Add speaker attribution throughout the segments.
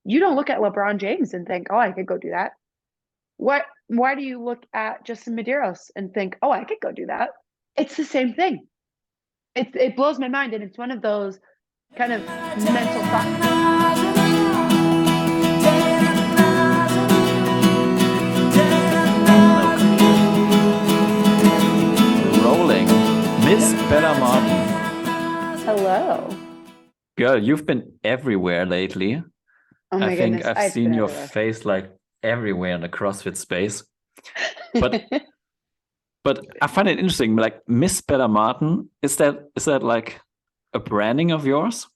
Speaker 1: You don't look at LeBron James and think, oh, I could go do that. Why do you look at Justin Medeiros and think, oh, I could go do that? It's the same thing. It blows my mind. And it's one of those kind of mental processes.
Speaker 2: Rolling. Miss Bella Martin.
Speaker 1: Hello.
Speaker 2: Girl, you've been everywhere lately.
Speaker 1: Oh
Speaker 2: I
Speaker 1: my
Speaker 2: think
Speaker 1: goodness.
Speaker 2: I've
Speaker 1: I've
Speaker 2: seen
Speaker 1: been
Speaker 2: your
Speaker 1: everywhere.
Speaker 2: face like everywhere in the CrossFit space. But but I find it interesting, like Miss Bella Martin, is that like a branding of yours?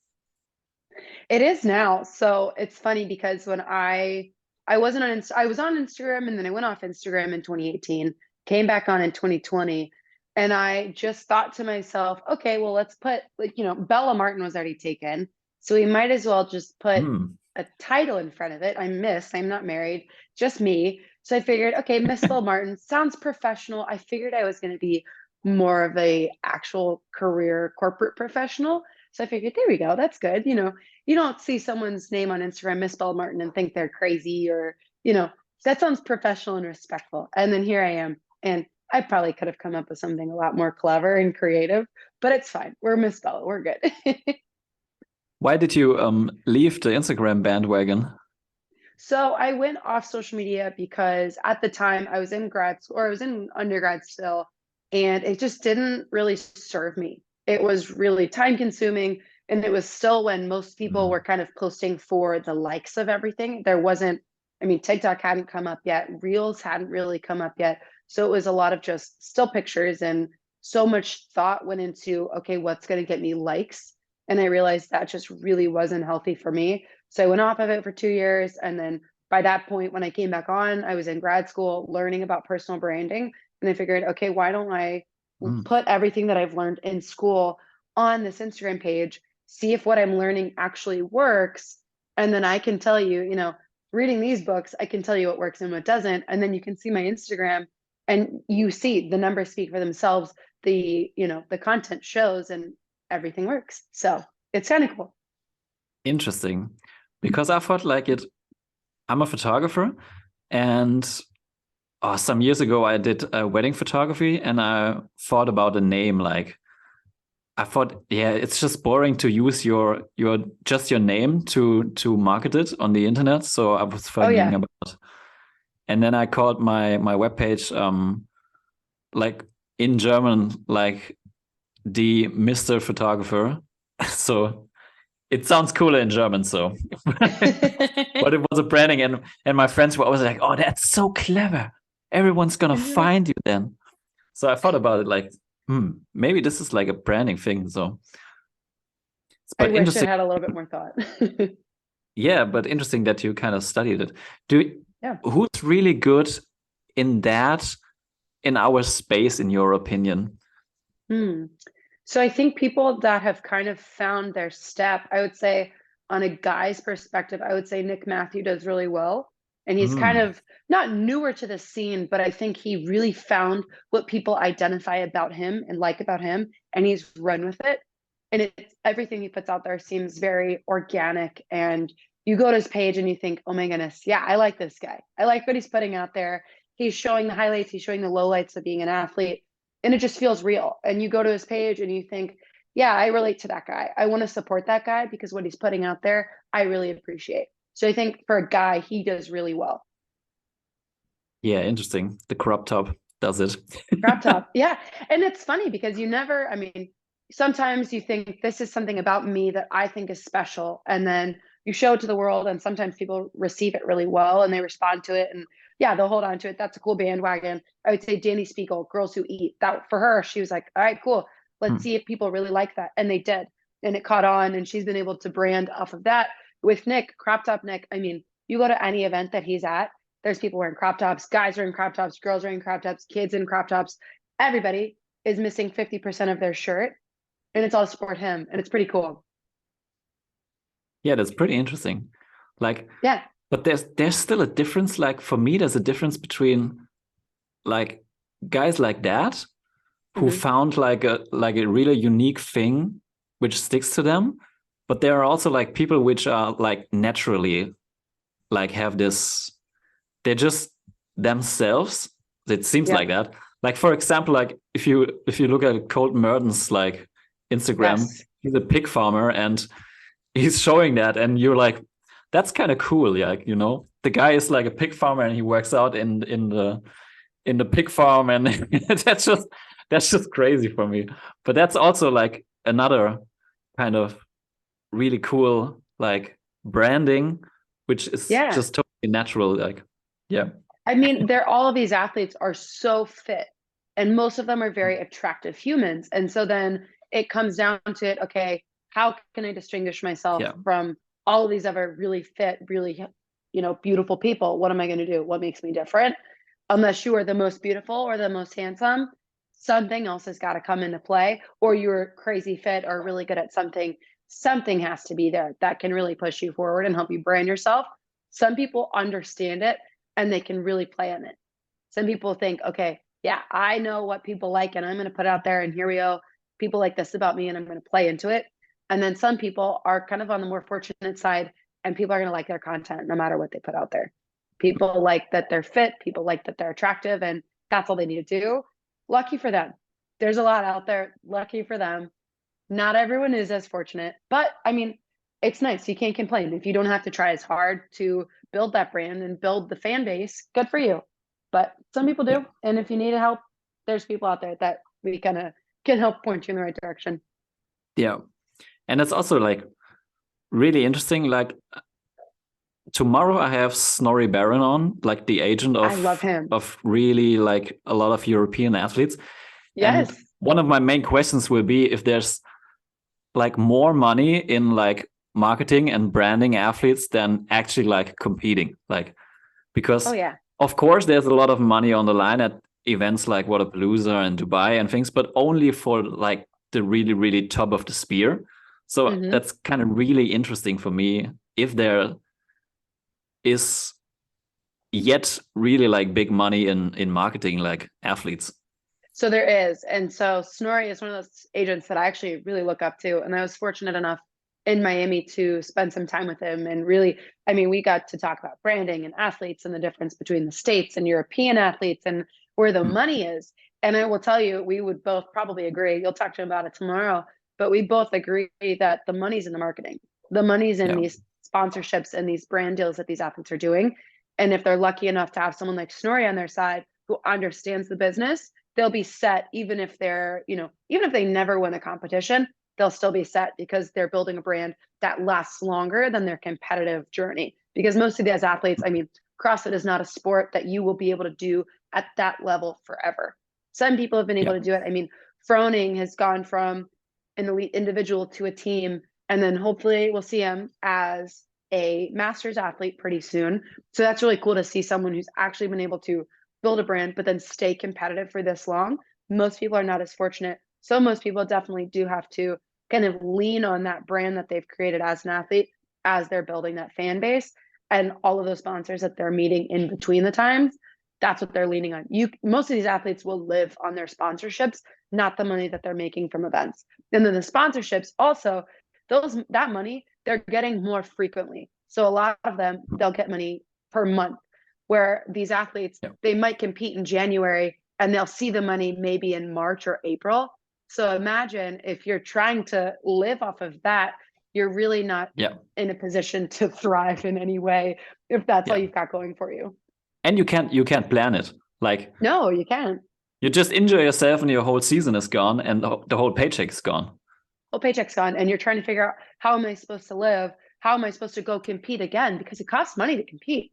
Speaker 1: It is now. So it's funny because when I wasn't on I was on Instagram and then I went off Instagram in 2018, came back on in 2020, and I just thought to myself, okay, well let's put like, Bella Martin was already taken. So we might as well just put
Speaker 2: Hmm.
Speaker 1: a title in front of it. I'm not married, just me. So I figured, okay, Miss Bella Martin sounds professional. I figured I was going to be more of a actual career corporate professional. So I figured, there we go. That's good. You don't see someone's name on Instagram, Miss Bella Martin, and think they're crazy or, you know, that sounds professional and respectful. And then here I am. And I probably could have come up with something a lot more clever and creative, but it's fine. We're Miss Bella. We're good.
Speaker 2: Why did you leave the Instagram bandwagon?
Speaker 1: So I went off social media because at the time I was in grad school or I was in undergrad still, and it just didn't really serve me. It was really time consuming. And it was still when most people
Speaker 2: Mm.
Speaker 1: were kind of posting for the likes of everything. There wasn't, I mean, TikTok hadn't come up yet, Reels hadn't really come up yet. So it was a lot of just still pictures, and so much thought went into, okay, what's going to get me likes? And I realized that just really wasn't healthy for me. So I went off of it for 2 years. And then by that point, when I came back on, I was in grad school learning about personal branding. And I figured, okay, why don't I
Speaker 2: Mm.
Speaker 1: put everything that I've learned in school on this Instagram page, see if what I'm learning actually works. And then I can tell you, reading these books, I can tell you what works and what doesn't. And then you can see my Instagram and you see the numbers speak for themselves. The content shows and everything works. So it's kind of cool.
Speaker 2: Interesting. Because I thought like it, I'm a photographer, and some years ago I did wedding photography, and I thought about a name. Like I thought, yeah, it's just boring to use your name to market it on the internet. So I was
Speaker 1: Oh
Speaker 2: thinking
Speaker 1: yeah.
Speaker 2: about, and then I called my webpage like in German, like the Mr. Photographer. So it sounds cooler in German. So, but it was a branding, and my friends were always like, "Oh, that's so clever! Everyone's gonna
Speaker 1: And you're like,
Speaker 2: find you then." So I thought about it like, maybe this is like a branding thing. So,
Speaker 1: I
Speaker 2: but
Speaker 1: wish it
Speaker 2: interesting,
Speaker 1: had a little bit more thought.
Speaker 2: yeah, but interesting that you kind of studied it. Do
Speaker 1: Yeah.
Speaker 2: Who's really good in that in our space, in your opinion?
Speaker 1: Hmm. So I think people that have kind of found their step, I would say on a guy's perspective, I would say Nick Matthew does really well. And he's kind
Speaker 2: Mm,
Speaker 1: of not newer to the scene, but I think he really found what people identify about him and like about him, and he's run with it. And everything he puts out there seems very organic. And you go to his page and you think, oh my goodness, yeah, I like this guy. I like what he's putting out there. He's showing the highlights, he's showing the lowlights of being an athlete, and it just feels real. And you go to his page and you think, yeah, I relate to that guy. I want to support that guy because what he's putting out there, I really appreciate. So I think for a guy, he does really well.
Speaker 2: yeah, interesting. The crop top does it.
Speaker 1: Crop top. Yeah. And it's funny because I mean, sometimes you think this is something about me that I think is special. And then you show it to the world, and sometimes people receive it really well and they respond to it. And yeah, they'll hold on to it. That's a cool bandwagon. I would say Danny Spiegel, Girls Who Eat. That for her, she was like, all right, cool. Let's
Speaker 2: Hmm.
Speaker 1: see if people really like that. And they did. And it caught on. And she's been able to brand off of that. With Nick, crop top Nick, I mean, you go to any event that he's at, there's people wearing crop tops, guys are in crop tops, girls are in crop tops, kids in crop tops. Everybody is missing 50% of their shirt, and it's all support him. And it's pretty cool.
Speaker 2: Yeah, that's pretty interesting. Like,
Speaker 1: Yeah.
Speaker 2: but there's still a difference. Like for me, there's a difference between like guys like that who
Speaker 1: Mm-hmm.
Speaker 2: found like a really unique thing which sticks to them, but there are also like people which are like naturally like have this, they're just themselves. It seems like that. Like, for example, like if you look at Colton Mertens like Instagram, he's a pig farmer and he's showing that, and you're like, that's kind of cool. Yeah, you know, the guy is like a pig farmer and he works out in the pig farm, and that's just crazy for me. But that's also like another kind of really cool like branding, which is just totally natural. Like, yeah.
Speaker 1: I mean, all of these athletes are so fit, and most of them are very attractive humans. And so then it comes down to it, okay, how can I distinguish myself from all of these other really fit, really, you know, beautiful people? What am I going to do? What makes me different? Unless you are the most beautiful or the most handsome, something else has got to come into play, or you're crazy fit or really good at something. Something has to be there that can really push you forward and help you brand yourself. Some people understand it and they can really play on it. Some people think, okay, yeah, I know what people like and I'm going to put it out there, and here we go. People like this about me and I'm going to play into it. And then some people are kind of on the more fortunate side, and people are going to like their content no matter what they put out there. People like that they're fit, people like that they're attractive, and that's all they need to do. Lucky for them. There's a lot out there. Lucky for them. Not everyone is as fortunate, but I mean, it's nice. You can't complain. If you don't have to try as hard to build that brand and build the fan base, good for you. But some people do. And if you need help, there's people out there that we kind of can help point you in the right direction.
Speaker 2: Yeah. And it's also like really interesting. Like tomorrow I have Snorri Barron on, like the agent of,
Speaker 1: I love him,
Speaker 2: of really like a lot of European athletes.
Speaker 1: Yes.
Speaker 2: And one of my main questions will be if there's like more money in like marketing and branding athletes than actually like competing. Like, because of course there's a lot of money on the line at events like Wodapalooza and Dubai and things, but only for like the really, really top of the spear. So that's kind of really interesting for me if there is yet really like big money in marketing like athletes.
Speaker 1: So there is. And so Snorri is one of those agents that I actually really look up to. And I was fortunate enough in Miami to spend some time with him. And really, I mean, we got to talk about branding and athletes and the difference between the States and European athletes and where the money is. And I will tell you, we would both probably agree. You'll talk to him about it tomorrow, but we both agree that the money's in the marketing. The money's in these sponsorships and these brand deals that these athletes are doing. And if they're lucky enough to have someone like Snorri on their side who understands the business, they'll be set. Even if they're, you know, even if they never win a competition, they'll still be set because they're building a brand that lasts longer than their competitive journey. Because most of these athletes, I mean, CrossFit is not a sport that you will be able to do at that level forever. Some people have been able to do it. I mean, Froning has gone from an elite individual to a team, and then hopefully we'll see him as a masters athlete pretty soon. So that's really cool to see someone who's actually been able to build a brand, but then stay competitive for this long. Most people are not as fortunate. So most people definitely do have to kind of lean on that brand that they've created as an athlete as they're building that fan base, and all of those sponsors that they're meeting in between the times. That's what they're leaning on. Most of these athletes will live on their sponsorships, not the money that they're making from events. And then the sponsorships also, that money they're getting more frequently. So a lot of them, they'll get money per month, where these athletes, they might compete in January and they'll see the money maybe in March or April. So imagine if you're trying to live off of that, you're really not in a position to thrive in any way if that's all you've got going for you.
Speaker 2: And you can't plan it. Like,
Speaker 1: no, you can't.
Speaker 2: You just enjoy yourself and your whole season is gone and the whole paycheck is gone.
Speaker 1: Whole paycheck's gone, and you're trying to figure out, how am I supposed to live? How am I supposed to go compete again? Because it costs money to compete.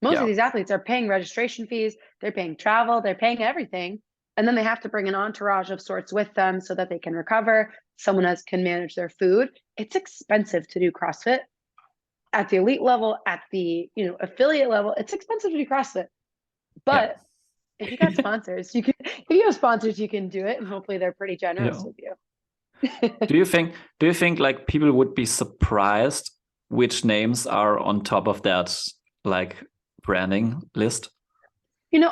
Speaker 1: Most of these athletes are paying registration fees, they're paying travel, they're paying everything. And then they have to bring an entourage of sorts with them so that they can recover. Someone else can manage their food. It's expensive to do CrossFit at the elite level, at the affiliate level. It's expensive to do CrossFit. But if you got sponsors, if you have sponsors, you can do it, and hopefully they're pretty generous with you.
Speaker 2: Do you think like people would be surprised which names are on top of that like branding list?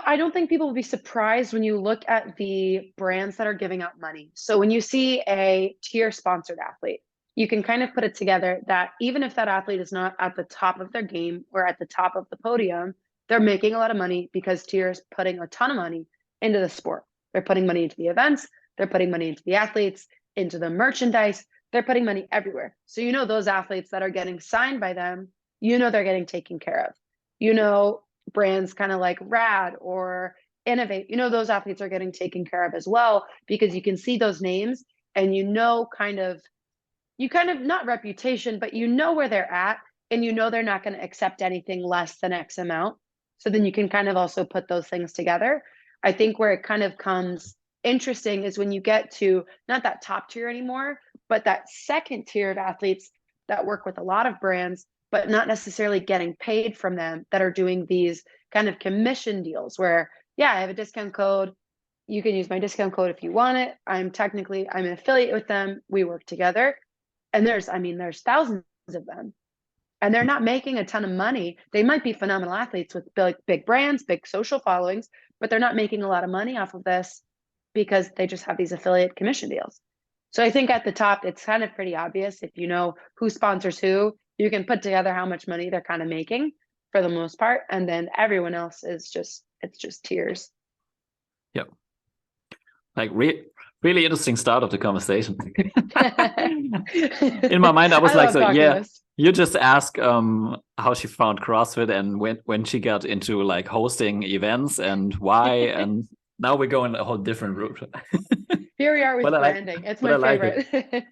Speaker 1: I don't think people will be surprised when you look at the brands that are giving out money. So when you see a tier sponsored athlete, you can kind of put it together that even if that athlete is not at the top of their game or at the top of the podium, they're making a lot of money because Tier's putting a ton of money into the sport. They're putting money into the events, they're putting money into the athletes, into the merchandise, they're putting money everywhere. So you know those athletes that are getting signed by them, you know they're getting taken care of. You know, brands kind of like Rad or Innovate, you know those athletes are getting taken care of as well, because you can see those names and you know kind of not reputation, but you know where they're at, and you know they're not going to accept anything less than X amount. So then you can kind of also put those things together. I think where it kind of comes interesting is when you get to not that top tier anymore, but that second tier of athletes that work with a lot of brands, but not necessarily getting paid from them, that are doing these kind of commission deals where, yeah, I have a discount code. You can use my discount code if you want it. I'm an affiliate with them. We work together. And there's thousands of them, and they're not making a ton of money. They might be phenomenal athletes with big brands, big social followings, but they're not making a lot of money off of this because they just have these affiliate commission deals. So I think at the top, it's kind of pretty obvious. If you know who sponsors who, you can put together how much money they're kind of making for the most part. And then everyone else is it's just tiers.
Speaker 2: Yep. Like really interesting start of the conversation. In my mind, I was like, so yeah, you just ask how she found CrossFit and when she got into like hosting events and why, and now we're going a whole different route.
Speaker 1: Here we are with branding. It's my favorite.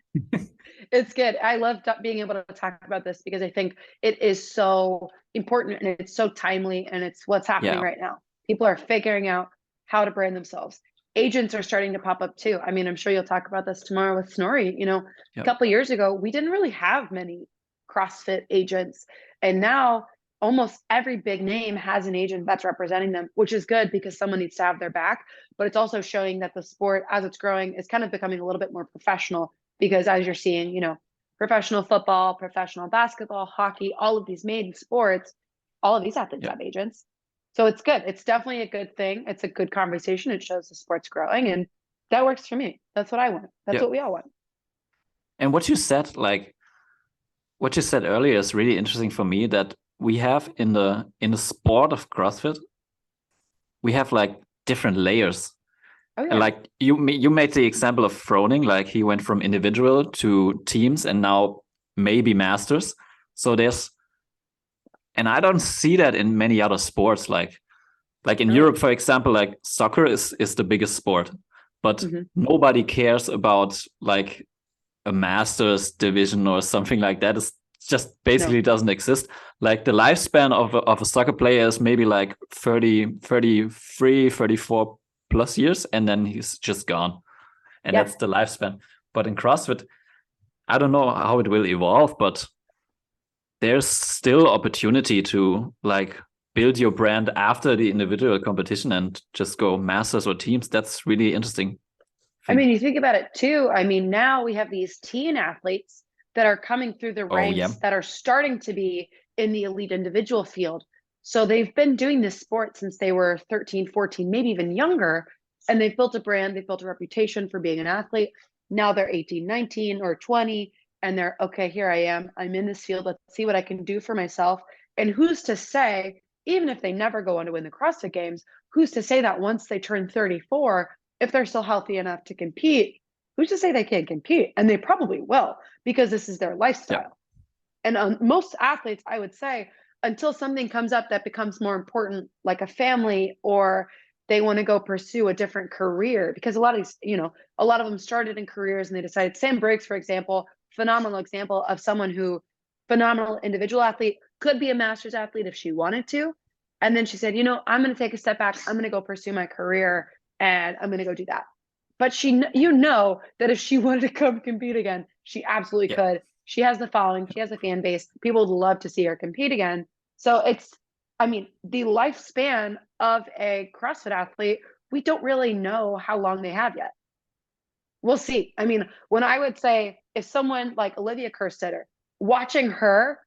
Speaker 1: It's good. I love being able to talk about this because I think it is so important and it's so timely, and it's what's happening right now. People are figuring out how to brand themselves. Agents are starting to pop up too. I mean, I'm sure you'll talk about this tomorrow with Snorri. You know, a couple of years ago, we didn't really have many CrossFit agents. And now almost every big name has an agent that's representing them, which is good because someone needs to have their back. But it's also showing that the sport, as it's growing, is kind of becoming a little bit more professional, because as you're seeing, you know, professional football, professional basketball, hockey, all of these main sports, all of these athletes have agents. So it's good. It's definitely a good thing. It's a good conversation. It shows the sport's growing, and that works for me. That's what I want. That's what we all want.
Speaker 2: And what you said earlier is really interesting for me, that we have in the sport of CrossFit, we have like different layers. Oh, yeah. And like you made the example of Froning, like he went from individual to teams and now maybe masters. So and I don't see that in many other sports. Like in Europe, for example, like soccer is the biggest sport, but nobody cares about like a masters division or something like that. It's just basically doesn't exist. Like the lifespan of a soccer player is maybe like 30, 33, 34 plus years, and then he's just gone. And that's the lifespan. But in CrossFit, I don't know how it will evolve, but there's still opportunity to like build your brand after the individual competition and just go masters or teams. That's really interesting.
Speaker 1: I mean, you think about it too. I mean, now we have these teen athletes that are coming through the ranks that are starting to be in the elite individual field. So they've been doing this sport since they were 13, 14, maybe even younger. And they've built a brand, they've built a reputation for being an athlete. Now they're 18, 19 or 20. And they're, okay, here I am. I'm in this field. Let's see what I can do for myself. And who's to say, even if they never go on to win the CrossFit Games, who's to say that once they turn 34, if they're still healthy enough to compete, who's to say they can't compete? And they probably will, because this is their lifestyle. And most athletes, I would say, until something comes up that becomes more important, like a family, or they want to go pursue a different career, because a lot of these, you know, a lot of them started in careers and they decided. Sam Briggs, for example, phenomenal example of someone who, phenomenal individual athlete, could be a master's athlete if she wanted to. And then she said, you know, I'm going to take a step back. I'm going to go pursue my career and I'm going to go do that. But she, you know, that if she wanted to come compete again, she absolutely could. She has the following, she has a fan base. People would love to see her compete again. So it's, I mean, the lifespan of a CrossFit athlete, we don't really know how long they have yet. We'll see. I mean, when I would say, if someone like Olivia Kerstetter, watching her,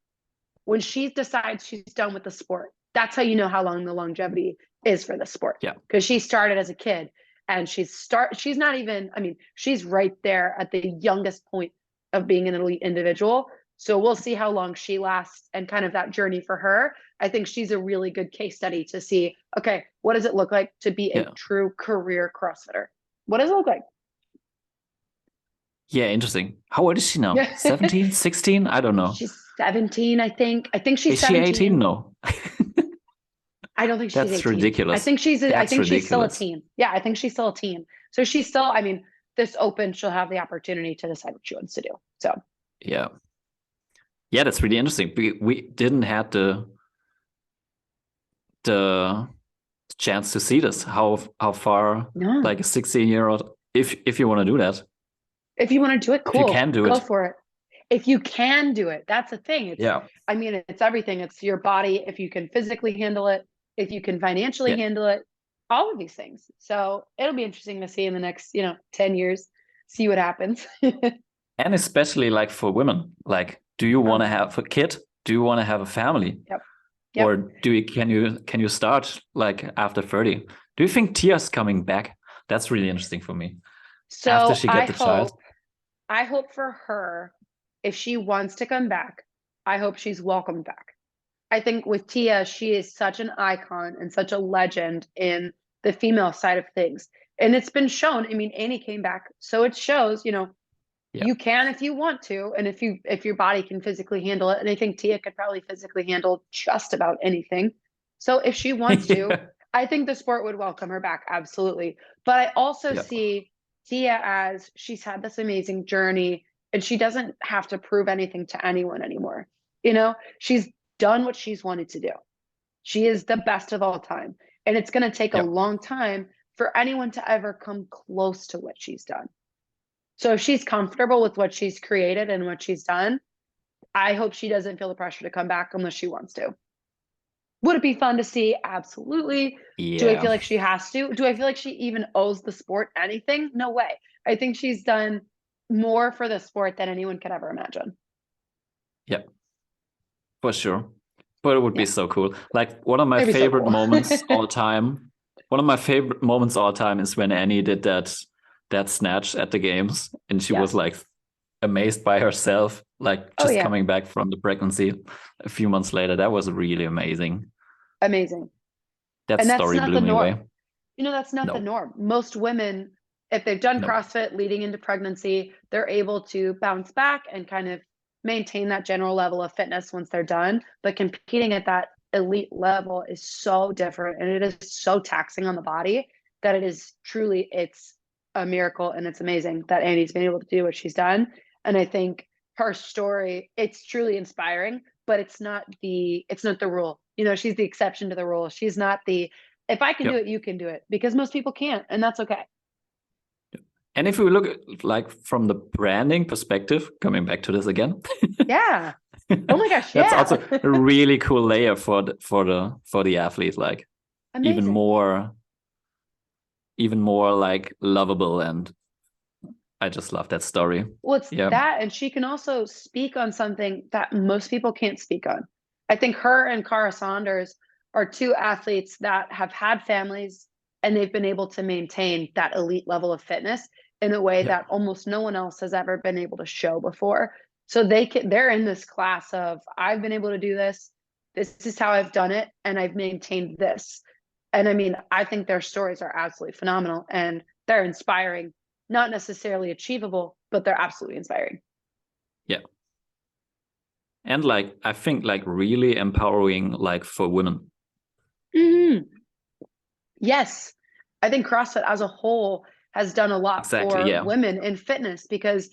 Speaker 1: when she decides she's done with the sport, that's how you know how long the longevity is for the sport. Yeah. Because she started as a kid and she's not even, I mean, she's right there at the youngest point of being an elite individual. So we'll see how long she lasts and kind of that journey for her. I think she's a really good case study to see, okay, what does it look like to be a true career CrossFitter? What does it look like?
Speaker 2: Yeah, interesting. How old is she now? 17, 16? I don't know.
Speaker 1: She's 17, I think. I think she's
Speaker 2: is she
Speaker 1: 17.
Speaker 2: 18? No.
Speaker 1: I don't think she's 18.
Speaker 2: That's ridiculous.
Speaker 1: I think she's still a teen. Yeah, I think she's still a teen. So she's still, I mean, this Open, she'll have the opportunity to decide what she wants to do. So
Speaker 2: yeah. Yeah, that's really interesting. We didn't have the chance to see this. How far like a 16-year-old, if you want to do that.
Speaker 1: If you want to do it, cool.
Speaker 2: If you can do
Speaker 1: go
Speaker 2: it.
Speaker 1: for it. If you can do it, that's the thing. I mean, it's everything. It's your body. If you can physically handle it, if you can financially handle it, all of these things. So it'll be interesting to see in the next, 10 years, see what happens.
Speaker 2: And especially like for women, like, do you want to have a kid? Do you want to have a family?
Speaker 1: Yep.
Speaker 2: Or can you start like after 30? Do you think Tia's coming back? That's really interesting for me.
Speaker 1: So
Speaker 2: after she gets the child.
Speaker 1: I hope for her, if she wants to come back, I hope she's welcomed back. I think with Tia, she is such an icon and such a legend in the female side of things. And it's been shown. I mean, Annie came back. So it shows, you can if you want to, and if your body can physically handle it. And I think Tia could probably physically handle just about anything. So if she wants to, I think the sport would welcome her back, absolutely. But I also see Tia as she's had this amazing journey and she doesn't have to prove anything to anyone anymore. She's done what she's wanted to do. She is the best of all time. And it's going to take a long time for anyone to ever come close to what she's done. So if she's comfortable with what she's created and what she's done, I hope she doesn't feel the pressure to come back unless she wants to. Would it be fun to see? Absolutely. Yeah. Do I feel like she has to? Do I feel like she even owes the sport anything? No way. I think she's done more for the sport than anyone could ever imagine.
Speaker 2: Yeah, for sure. But it would be so cool. Like one of my favorite moments all time. One of my favorite moments all time is when Annie did that snatch at the games, and she was like amazed by herself, like just coming back from the pregnancy a few months later. That was really amazing.
Speaker 1: Amazing.
Speaker 2: That story blew me away.
Speaker 1: That's not the norm. Most women, if they've done CrossFit leading into pregnancy, they're able to bounce back and kind of maintain that general level of fitness once they're done. But competing at that elite level is so different, and it is so taxing on the body that it is truly, it's a miracle, and it's amazing that Annie's been able to do what she's done. And I think her story, it's truly inspiring, but it's not the rule. She's the exception to the rule. She's not if I can do it, you can do it, because most people can't, and that's okay.
Speaker 2: And if we look at, like, from the branding perspective, coming back to this again.
Speaker 1: Yeah. Oh my gosh.
Speaker 2: That's also a really cool layer for the athlete, like amazing. even more like lovable, and I just love that story.
Speaker 1: Well, it's that, and she can also speak on something that most people can't speak on. I think her and Cara Saunders are two athletes that have had families, and they've been able to maintain that elite level of fitness in a way that almost no one else has ever been able to show before. So they're in this class of, I've been able to do this. This is how I've done it, and I've maintained this. And I mean, I think their stories are absolutely phenomenal, and they're inspiring. Not necessarily achievable, but they're absolutely inspiring.
Speaker 2: Yeah. And like, I think like really empowering, like, for women.
Speaker 1: Mm-hmm. Yes. I think CrossFit as a whole has done a lot for women in fitness, because,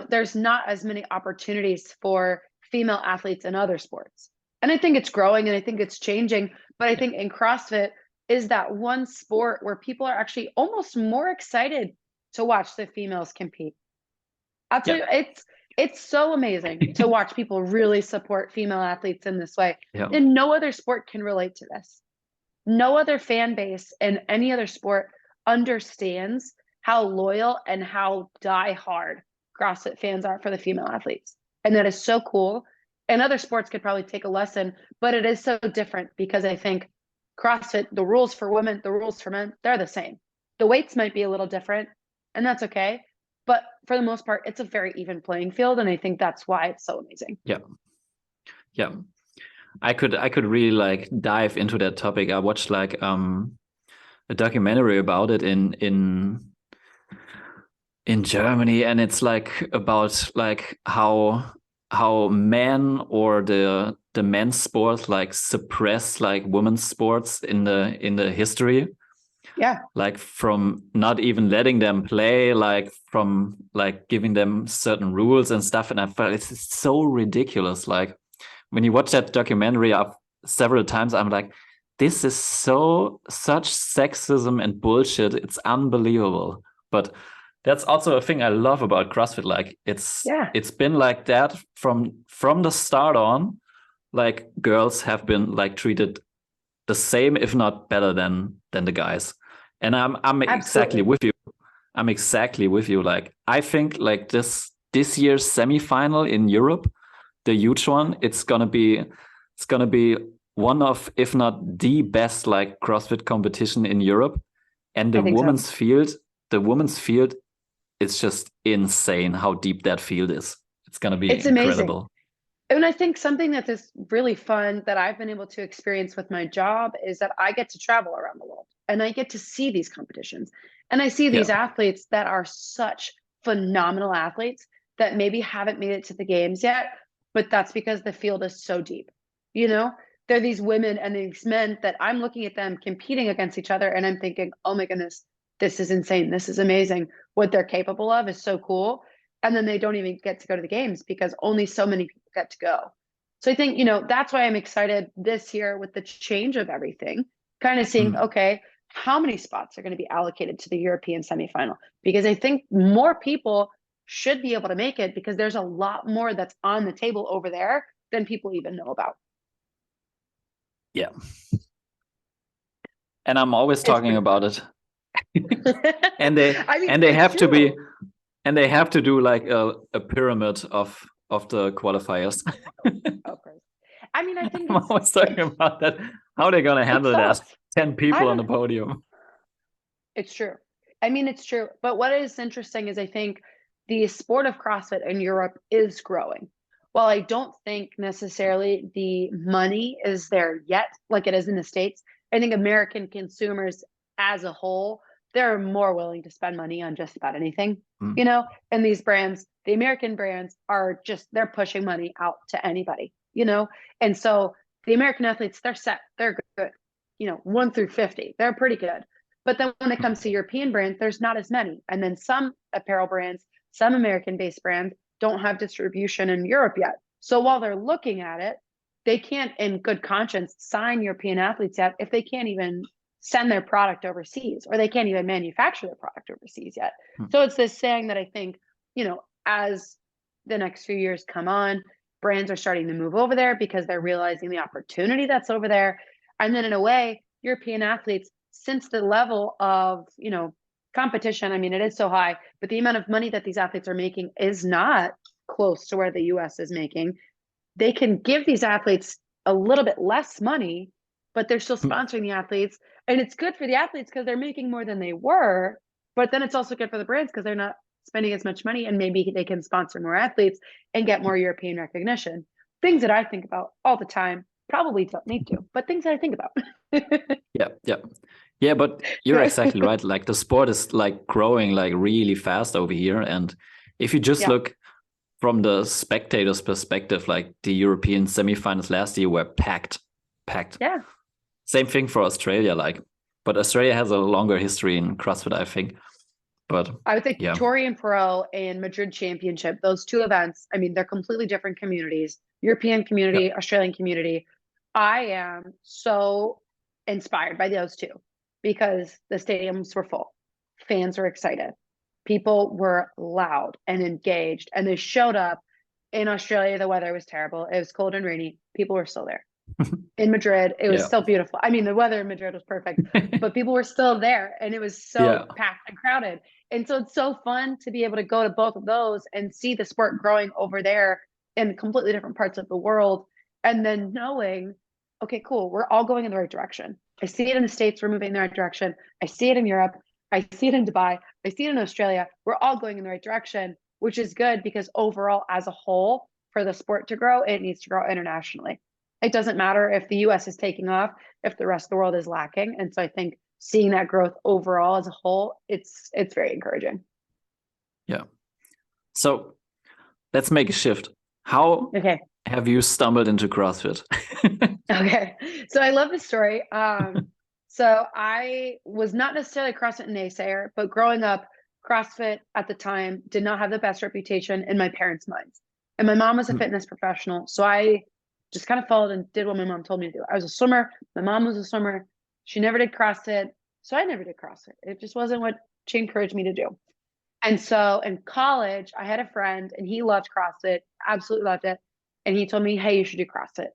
Speaker 1: there's not as many opportunities for female athletes in other sports. And I think it's growing, and I think it's changing. But I think in CrossFit is that one sport where people are actually almost more excited to watch the females compete. I'll tell you, it's so amazing to watch people really support female athletes in this way. And no other sport can relate to this. No other fan base in any other sport understands how loyal and how die-hard CrossFit fans are for the female athletes. And that is so cool. And other sports could probably take a lesson, but it is so different, because I think CrossFit, the rules for women, the rules for men, they're the same. The weights might be a little different, and that's okay. But for the most part, it's a very even playing field. And I think that's why it's so amazing.
Speaker 2: Yeah. Yeah. I could really like dive into that topic. I watched like a documentary about it in Germany, and it's like about like how men or the men's sports like suppress like women's sports in the history.
Speaker 1: Yeah.
Speaker 2: Like from not even letting them play, like from like giving them certain rules and stuff. And I felt it's so ridiculous. Like when you watch that documentary up several times, I'm like, this is such sexism and bullshit. It's unbelievable. But that's also a thing I love about CrossFit. Like it's been like that from the start on. Like girls have been like treated the same, if not better than the guys. And I'm exactly with you. I'm exactly with you. Like I think like this year's semifinal in Europe, the huge one, it's gonna be one of, if not the best like CrossFit competition in Europe. And the women's field, it's just insane how deep that field is. It's gonna be incredible.
Speaker 1: Amazing. And I think something that is really fun that I've been able to experience with my job is that I get to travel around the world and I get to see these competitions. And I see these athletes that are such phenomenal athletes that maybe haven't made it to the games yet, but that's because the field is so deep. You know, they're these women and these men that I'm looking at them competing against each other and I'm thinking, oh my goodness, this is insane. This is amazing. What they're capable of is so cool. And then they don't even get to go to the games because only so many people get to go. So I think, that's why I'm excited this year with the change of everything, kind of seeing, okay, how many spots are going to be allocated to the European semifinal? Because I think more people should be able to make it because there's a lot more that's on the table over there than people even know about.
Speaker 2: Yeah. And I'm always talking about it. and they have to be, and they have to do like a pyramid of the qualifiers.
Speaker 1: Of course. I mean, I think
Speaker 2: I'm always talking about that. How are they going to handle that? 10 people on the podium.
Speaker 1: It's true. I mean, it's true. But what is interesting is I think the sport of CrossFit in Europe is growing. While I don't think necessarily the money is there yet, like it is in the States, I think American consumers as a whole, they're more willing to spend money on just about anything, and these brands, the American brands are just, they're pushing money out to anybody, and so the American athletes, they're set, they're good, 1 through 50, they're pretty good. But then when it comes to European brands, there's not as many. And then some apparel brands, some American-based brands don't have distribution in Europe yet. So while they're looking at it, they can't in good conscience sign European athletes yet if they can't even send their product overseas, or they can't even manufacture their product overseas yet. So it's this saying that I think, as the next few years come on, brands are starting to move over there because they're realizing the opportunity that's over there. And then in a way, European athletes, since the level of, competition, I mean, it is so high, but the amount of money that these athletes are making is not close to where the US is making. They can give these athletes a little bit less money, but they're still sponsoring the athletes. And it's good for the athletes because they're making more than they were, but then it's also good for the brands because they're not spending as much money and maybe they can sponsor more athletes and get more European recognition. Things that I think about all the time, probably don't need to, but things that I think about.
Speaker 2: Yeah, but you're exactly right. Like the sport is like growing like really fast over here. And if you just look from the spectators' perspective, like the European semifinals last year were packed.
Speaker 1: Yeah.
Speaker 2: Same thing for Australia, but Australia has a longer history in CrossFit, I think. But
Speaker 1: I would say Torian Pro and Madrid Championship, those two events, I mean, they're completely different communities. European community, Australian community. I am so inspired by those two because the stadiums were full. Fans were excited. People were loud and engaged, and they showed up. In Australia, the weather was terrible. It was cold and rainy. People were still there. In Madrid, it was still beautiful. I mean, the weather in Madrid was perfect, but people were still there, and it was so packed and crowded. And so it's so fun to be able to go to both of those and see the sport growing over there in completely different parts of the world. And then knowing, okay, cool, we're all going in the right direction. I see it in the States, we're moving in the right direction. I see it in Europe. I see it in Dubai. I see it in Australia. We're all going in the right direction, which is good because overall, as a whole, for the sport to grow, it needs to grow internationally. It doesn't matter if the US is taking off, if the rest of the world is lacking. And so I think seeing that growth overall as a whole, it's very encouraging.
Speaker 2: Yeah. So let's make a shift. How
Speaker 1: Okay.
Speaker 2: have you stumbled into CrossFit?
Speaker 1: Okay. So I love this story. So I was not necessarily a CrossFit naysayer, but growing up, CrossFit at the time did not have the best reputation in my parents' minds. And my mom was a fitness professional. So I just kind of followed and did what my mom told me to do. I was a swimmer. My mom was a swimmer. She never did CrossFit. So I never did CrossFit. It just wasn't what she encouraged me to do. And so in college, I had a friend and he loved CrossFit, absolutely loved it. And he told me, hey, you should do CrossFit.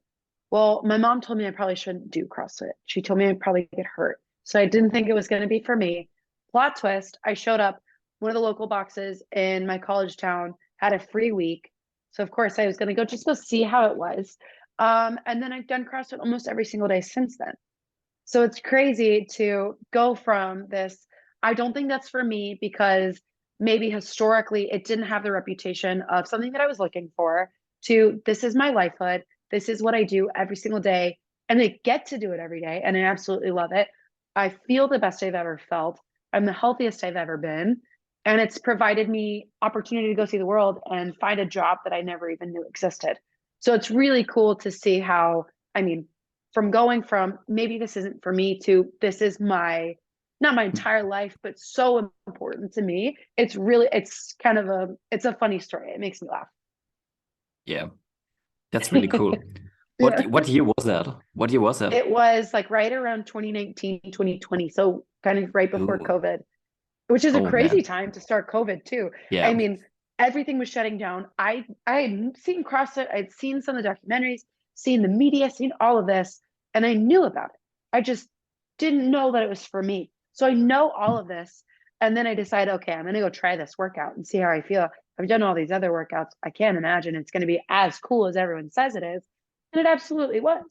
Speaker 1: Well, my mom told me I probably shouldn't do CrossFit. She told me I'd probably get hurt. So I didn't think it was going to be for me. Plot twist, I showed up, one of the local boxes in my college town had a free week. So of course I was going to go see how it was. And then I've done CrossFit almost every single day since then. So it's crazy to go from this, I don't think that's for me because maybe historically it didn't have the reputation of something that I was looking for, to this is my lifehood. This is what I do every single day. And I get to do it every day. And I absolutely love it. I feel the best I've ever felt. I'm the healthiest I've ever been. And it's provided me opportunity to go see the world and find a job that I never even knew existed. So it's really cool to see how, I mean, from going from maybe this isn't for me to this is my, not my entire life, but so important to me. It's kind of it's a funny story. It makes me laugh.
Speaker 2: Yeah, that's really cool.
Speaker 1: Yeah.
Speaker 2: What year was that? What year was that?
Speaker 1: It was like right around 2019, 2020. So kind of right before
Speaker 2: Ooh.
Speaker 1: COVID, which is a
Speaker 2: Oh
Speaker 1: crazy
Speaker 2: man.
Speaker 1: time to start COVID too. I
Speaker 2: Yeah.
Speaker 1: mean, everything was shutting down. I had seen CrossFit, I'd seen some of the documentaries, seen the media, seen all of this, and I knew about it. I just didn't know that it was for me. So I know all of this. And then I decided, okay, I'm gonna go try this workout and see how I feel. I've done all these other workouts. I can't imagine it's gonna be as cool as everyone says it is. And it absolutely was.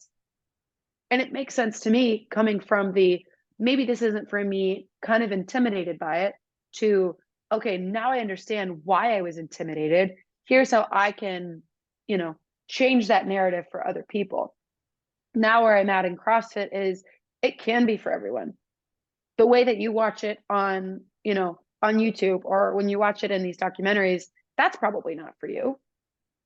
Speaker 1: And it makes sense to me coming from the maybe this isn't for me, kind of intimidated by it, to okay, now I understand why I was intimidated. Here's how I can, change that narrative for other people. Now, where I'm at in CrossFit is it can be for everyone. The way that you watch it on, on YouTube or when you watch it in these documentaries, that's probably not for you.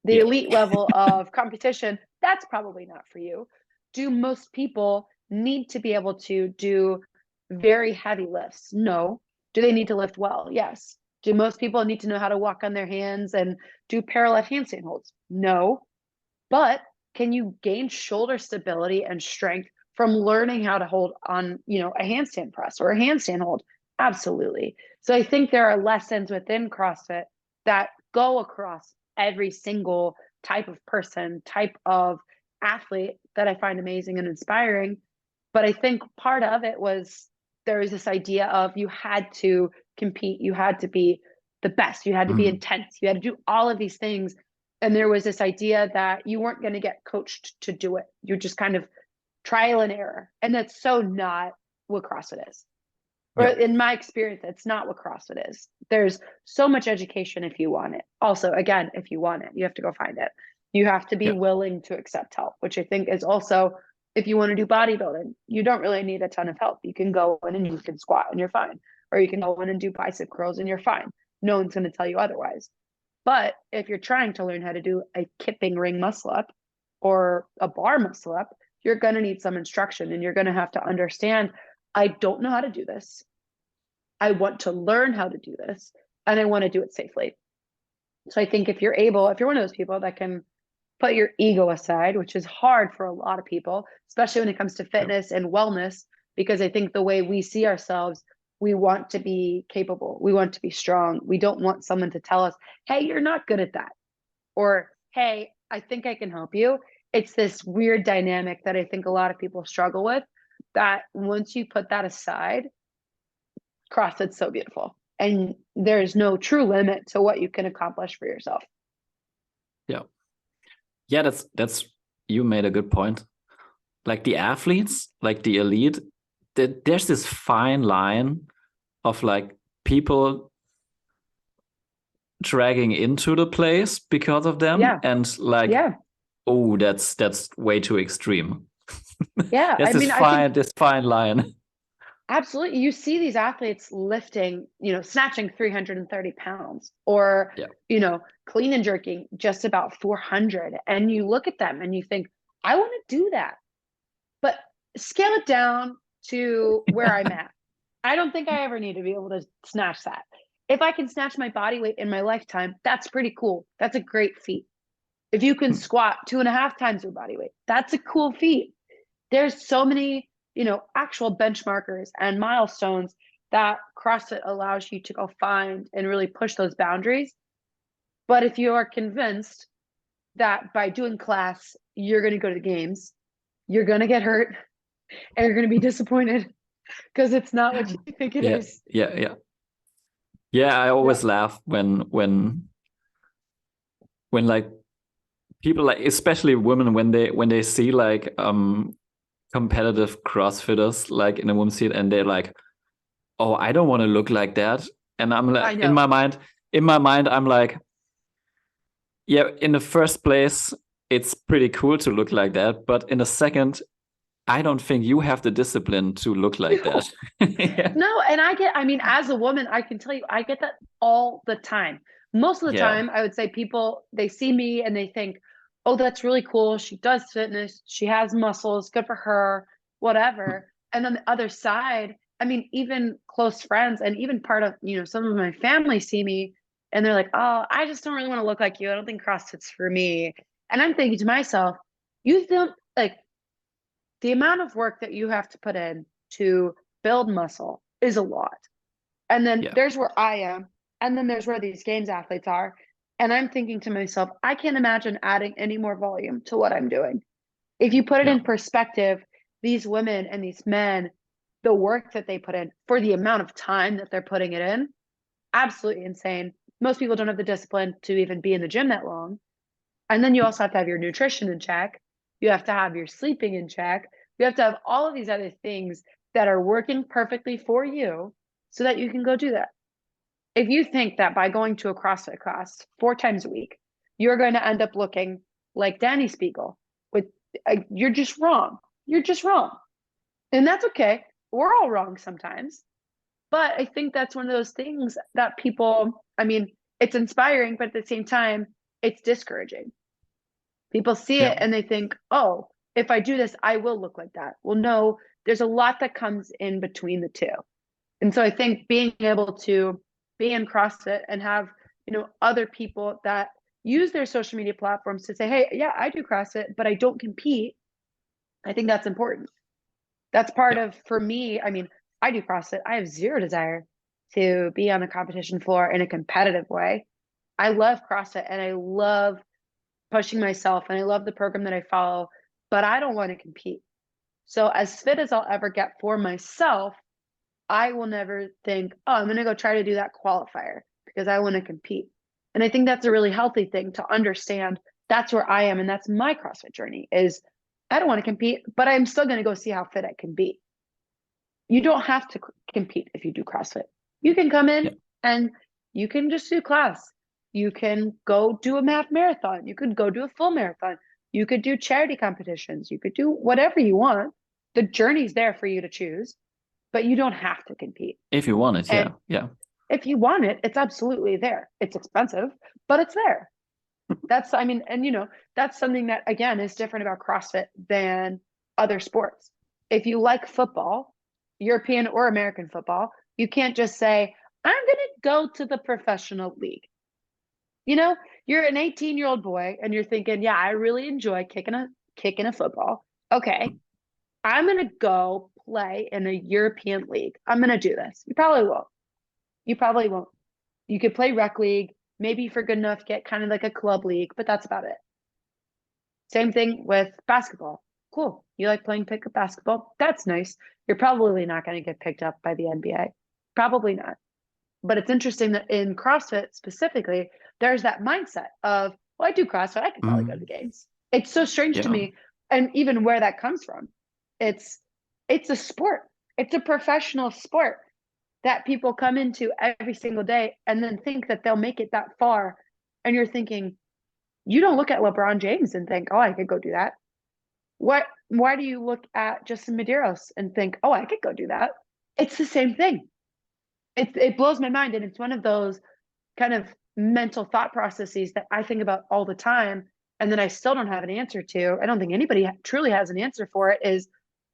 Speaker 1: The
Speaker 2: Yeah.
Speaker 1: elite level of competition, that's probably not for you. Do most people need to be able to do very heavy lifts? No. Do they need to lift well? Yes. Do most people need to know how to walk on their hands and do parallel handstand holds? No. But can you gain shoulder stability and strength from learning how to hold on, a handstand press or a handstand hold? Absolutely. So I think there are lessons within CrossFit that go across every single type of person, type of athlete that I find amazing and inspiring. But I think part of it was there was this idea of you had to compete, you had to be the best, you had to be intense, you had to do all of these things. And there was this idea that you weren't going to get coached to do it. You're just kind of trial and error. And that's so not what CrossFit is. Or
Speaker 2: Yeah.
Speaker 1: in my experience, that's not what CrossFit is. There's so much education if you want it. Also, again, if you want it, you have to go find it. You have to be
Speaker 2: Yeah.
Speaker 1: willing to accept help, which I think is also, if you want to do bodybuilding, you don't really need a ton of help. You can go in and you can squat and you're fine. Or you can go in and do bicep curls and you're fine. No one's going to tell you otherwise. But if you're trying to learn how to do a kipping ring muscle up or a bar muscle up, you're going to need some instruction and you're going to have to understand, I don't know how to do this. I want to learn how to do this and I want to do it safely. So I think if you're one of those people that can put your ego aside, which is hard for a lot of people, especially when it comes to fitness and wellness, because I think the way we see ourselves, we want to be capable. We want to be strong. We don't want someone to tell us, hey, you're not good at that. Or, hey, I think I can help you. It's this weird dynamic that I think a lot of people struggle with, that once you put that aside, CrossFit's so beautiful. And there's no true limit to what you can accomplish for yourself.
Speaker 2: Yeah. Yeah, that's you made a good point. Like the athletes, like the elite, there's this fine line of like people dragging into the place because of them,
Speaker 1: Yeah.
Speaker 2: and like,
Speaker 1: Yeah.
Speaker 2: oh, that's way too extreme.
Speaker 1: Yeah.
Speaker 2: There's
Speaker 1: I mean, I can
Speaker 2: this fine line.
Speaker 1: absolutely, you see these athletes lifting, snatching 330 pounds, or,
Speaker 2: Yeah.
Speaker 1: clean and jerking just about 400. And you look at them and you think, I want to do that. But scale it down to where I'm at. I don't think I ever need to be able to snatch that. If I can snatch my body weight in my lifetime, that's pretty cool. That's a great feat. If you can squat 2.5 times your body weight, that's a cool feat. There's so many, actual benchmarkers and milestones that CrossFit allows you to go find and really push those boundaries. But if you are convinced that by doing class, you're going to go to the games, you're going to get hurt and you're going to be disappointed because it's not what you think it is.
Speaker 2: Yeah, I always laugh when like people, like especially women, when they see like competitive CrossFitters like in a women's seat, and they're like, oh, I don't want to look like that. And I'm
Speaker 1: I
Speaker 2: like,
Speaker 1: know.
Speaker 2: in my mind, I'm like, yeah, in the first place, it's pretty cool to look like that. But in a second, I don't think you have the discipline to look like
Speaker 1: No.
Speaker 2: that. Yeah.
Speaker 1: No, and I mean, as a woman, I can tell you, I get that all the time. Most of the
Speaker 2: Yeah.
Speaker 1: time, I would say people, they see me and they think, oh, that's really cool. She does fitness. She has muscles. Good for her, whatever. And on the other side, I mean, even close friends and even part of, some of my family see me and they're like, oh, I just don't really want to look like you. I don't think CrossFit's for me. And I'm thinking to myself, you don't like the amount of work that you have to put in to build muscle is a lot. And then
Speaker 2: Yeah.
Speaker 1: there's where I am. And then there's where these games athletes are. And I'm thinking to myself, I can't imagine adding any more volume to what I'm doing. If you put it
Speaker 2: Yeah.
Speaker 1: in perspective, these women and these men, the work that they put in for the amount of time that they're putting it in, absolutely insane. Most people don't have the discipline to even be in the gym that long. And then you also have to have your nutrition in check. You have to have your sleeping in check. You have to have all of these other things that are working perfectly for you so that you can go do that. If you think that by going to a CrossFit class 4 times a week, you're going to end up looking like Danny Spiegel, with you're just wrong. You're just wrong. And that's okay. We're all wrong sometimes. But I think that's one of those things that people, I mean, it's inspiring, but at the same time, it's discouraging. People see
Speaker 2: Yeah.
Speaker 1: it and they think, oh, if I do this, I will look like that. Well, no, there's a lot that comes in between the two. And so I think being able to be in CrossFit and have, other people that use their social media platforms to say, hey, yeah, I do CrossFit, but I don't compete. I think that's important. That's part
Speaker 2: Yeah.
Speaker 1: of, for me, I mean, I do CrossFit. I have zero desire to be on the competition floor in a competitive way. I love CrossFit and I love pushing myself and I love the program that I follow, but I don't want to compete. So as fit as I'll ever get for myself, I will never think, oh, I'm going to go try to do that qualifier because I want to compete. And I think that's a really healthy thing to understand. That's where I am. And that's my CrossFit journey is I don't want to compete, but I'm still going to go see how fit I can be. You don't have to compete if you do CrossFit. You can come in
Speaker 2: Yeah.
Speaker 1: and you can just do class. You can go do a half marathon. You could go do a full marathon. You could do charity competitions. You could do whatever you want. The journey's there for you to choose, but you don't have to compete.
Speaker 2: If you want it,
Speaker 1: And
Speaker 2: yeah.
Speaker 1: if you want it, it's absolutely there. It's expensive, but it's there. That's, I mean, and that's something that again is different about CrossFit than other sports. If you like football, European or American football, you can't just say, I'm going to go to the professional league. You're an 18-year-old boy and you're thinking, yeah, I really enjoy kicking a football. Okay, I'm going to go play in a European league. I'm going to do this. You probably won't. You probably won't. You could play rec league, maybe if you're good enough, get kind of like a club league, but that's about it. Same thing with basketball. Cool. You like playing pickup basketball? That's nice. You're probably not going to get picked up by the NBA. Probably not. But it's interesting that in CrossFit specifically, there's that mindset of, well, I do CrossFit. I can probably go to the games. It's so strange to
Speaker 2: Yeah.
Speaker 1: me. And even where that comes from, it's a sport. It's a professional sport. that people come into every single day and then think that they'll make it that far. And you're thinking, you don't look at LeBron James and think, oh, I could go do that. Why do you look at Justin Medeiros and think, oh, I could go do that? It's the same thing. It blows my mind. And it's one of those kind of mental thought processes that I think about all the time. And then I still don't have an answer to. I don't think anybody truly has an answer for it, is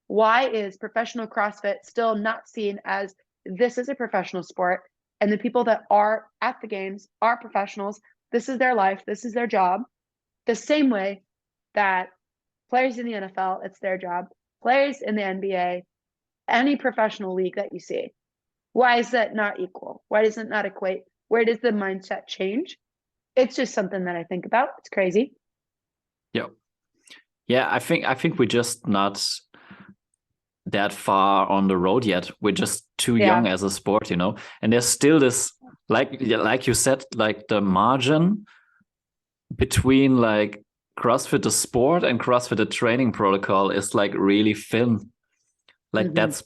Speaker 1: why is professional CrossFit still not seen as this is a professional sport? And the people that are at the games are professionals. This is their life. This is their job. The same way that players in the NFL, it's their job. Players in the NBA, any professional league that you see. Why is that not equal? Why does it not equate? Where does the mindset change? It's just something that I think about. It's crazy.
Speaker 2: Yeah. Yeah, I think we're just not that far on the road yet. We're just too young as a sport, you know. And there's still this, like you said, like the margin between like CrossFit the sport and CrossFit the training protocol is like really thin. Like that's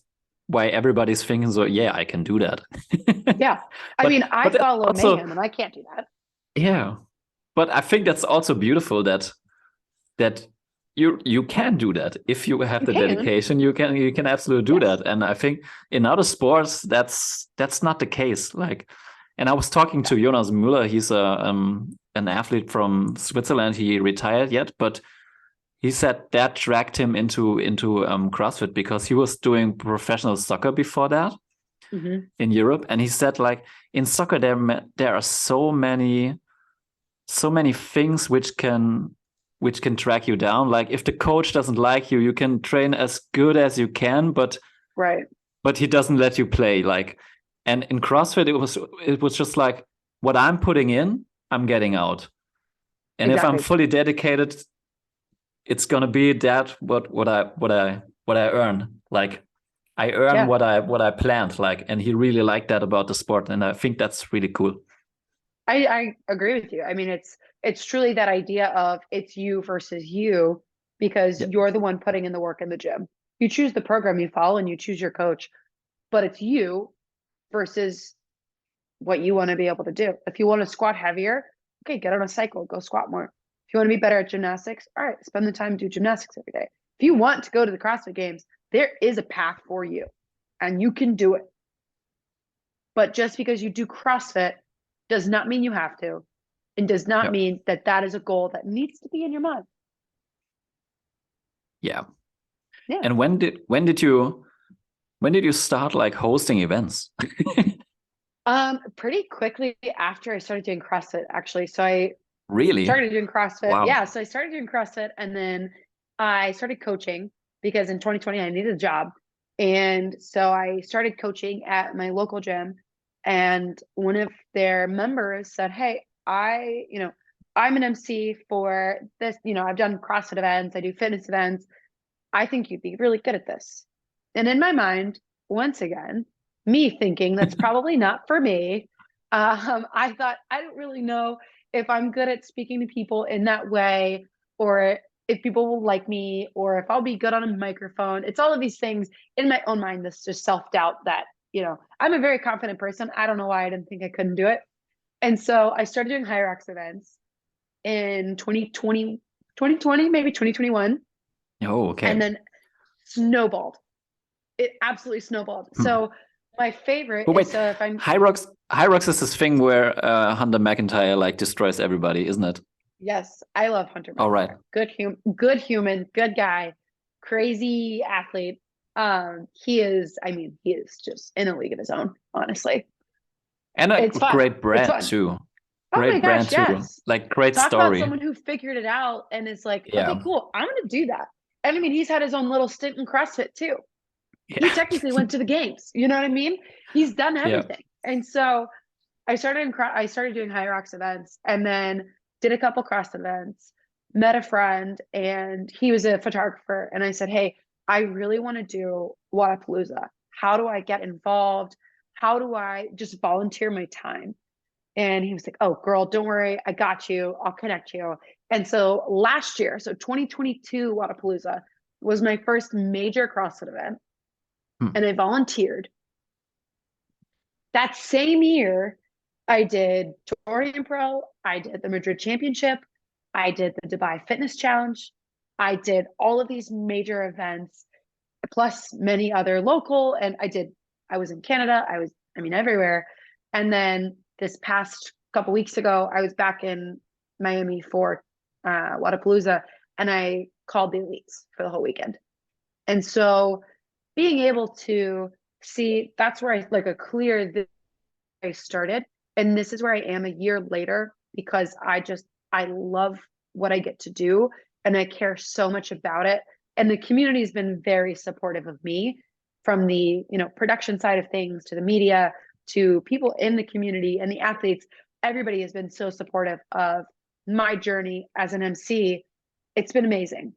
Speaker 2: why everybody's thinking, so yeah, I can do that.
Speaker 1: Yeah. I follow also, Mayhem and I can't do that.
Speaker 2: Yeah. But I think that's also beautiful that you can do that. If you have the dedication, you can absolutely do that. And I think in other sports that's not the case. Like, and I was talking to Jonas Müller, he's an athlete from Switzerland. He retired yet, but he said that dragged him into CrossFit because he was doing professional soccer before that in Europe. And he said, like, in soccer, there are so many things which can track you down. Like, if the coach doesn't like you, you can train as good as you can, but he doesn't let you play. Like, and in CrossFit, it was just like, what I'm putting in, I'm getting out. And if I'm fully dedicated, it's gonna be that what I earn. Like, I earn what I planned. Like, and he really liked that about the sport, and I think that's really cool.
Speaker 1: I agree with you. I mean, it's truly that idea of it's you versus you, because you're the one putting in the work in the gym. You choose the program you follow and you choose your coach, but it's you versus what you want to be able to do. If you want to squat heavier, okay, get on a cycle, go squat more. If you want to be better at gymnastics, all right, spend the time to do gymnastics every day. If you want to go to the CrossFit Games, there is a path for you and you can do it. But just because you do CrossFit does not mean you have to, and does not mean that is a goal that needs to be in your mind.
Speaker 2: Yeah. And when did you start like hosting events?
Speaker 1: Pretty quickly after I started doing CrossFit, actually. So I
Speaker 2: really
Speaker 1: started doing CrossFit.
Speaker 2: Wow.
Speaker 1: Yeah. So I started doing CrossFit, and then I started coaching because in 2020 I needed a job. And so I started coaching at my local gym, and one of their members said, hey, I'm an MC for this, I've done CrossFit events, I do fitness events. I think you'd be really good at this. And in my mind, once again, me thinking that's probably not for me. I thought, I don't really know if I'm good at speaking to people in that way, or if people will like me, or if I'll be good on a microphone. It's all of these things in my own mind. That's just self-doubt that, I'm a very confident person. I don't know why I didn't think I couldn't do it. And so I started doing Hyrox events in 2020, maybe 2021.
Speaker 2: Oh, okay.
Speaker 1: And then snowballed. It absolutely snowballed. So my favorite is, so if I'm
Speaker 2: Hyrox is this thing where Hunter McIntyre like destroys everybody, isn't it?
Speaker 1: Yes, I love Hunter McIntyre.
Speaker 2: All right.
Speaker 1: Good human, good guy, crazy athlete. He is just in a league of his own, honestly.
Speaker 2: And a great brand too. Great brand too. Yes. Like, great story.
Speaker 1: Talk about someone who figured it out and is like, okay, cool, I'm gonna do that. And I mean, he's had his own little stint in CrossFit too. Yeah. He technically went to the games. You know what I mean? He's done everything. Yeah. And so I started doing Hyrox events, and then did a couple CrossFit events, met a friend, and he was a photographer. And I said, hey, I really want to do Wodapalooza. How do I get involved? How do I just volunteer my time? And he was like, oh, girl, don't worry. I got you. I'll connect you. And so last year, so 2022 Wodapalooza was my first major CrossFit event. And I volunteered. That same year, I did Torian Pro, I did the Madrid Championship, I did the Dubai Fitness Challenge, I did all of these major events, plus many other local, and I was in Canada, I mean, everywhere. And then this past couple weeks ago, I was back in Miami for Wadapalooza, and I called the elites for the whole weekend. And so being able to see, that's where I like a clear I started. And this is where I am a year later, because I love what I get to do and I care so much about it. And the community has been very supportive of me, from the, production side of things to the media to people in the community and the athletes. Everybody has been so supportive of my journey as an MC. It's been amazing.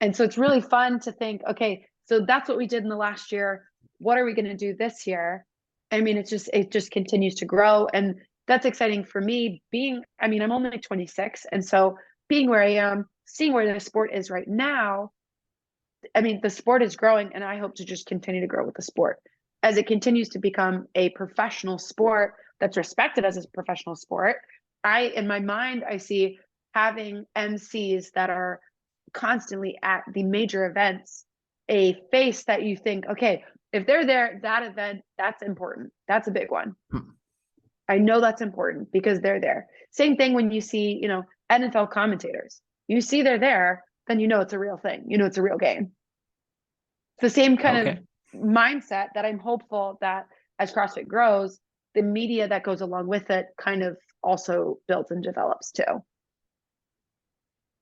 Speaker 1: And so it's really fun to think, okay, so that's what we did in the last year. What are we going to do this year? I mean, it just continues to grow. And that's exciting for me I'm only 26. And so being where I am, seeing where the sport is right now, I mean, the sport is growing, and I hope to just continue to grow with the sport as it continues to become a professional sport that's respected as a professional sport. In my mind, I see having MCs that are constantly at the major events, a face that you think, okay, if they're there, that event, that's important. That's a big one. I know that's important because they're there. Same thing when you see, NFL commentators. You see they're there, then you know it's a real thing. You know it's a real game. It's the same kind of mindset that I'm hopeful that as CrossFit grows, the media that goes along with it kind of also builds and develops too.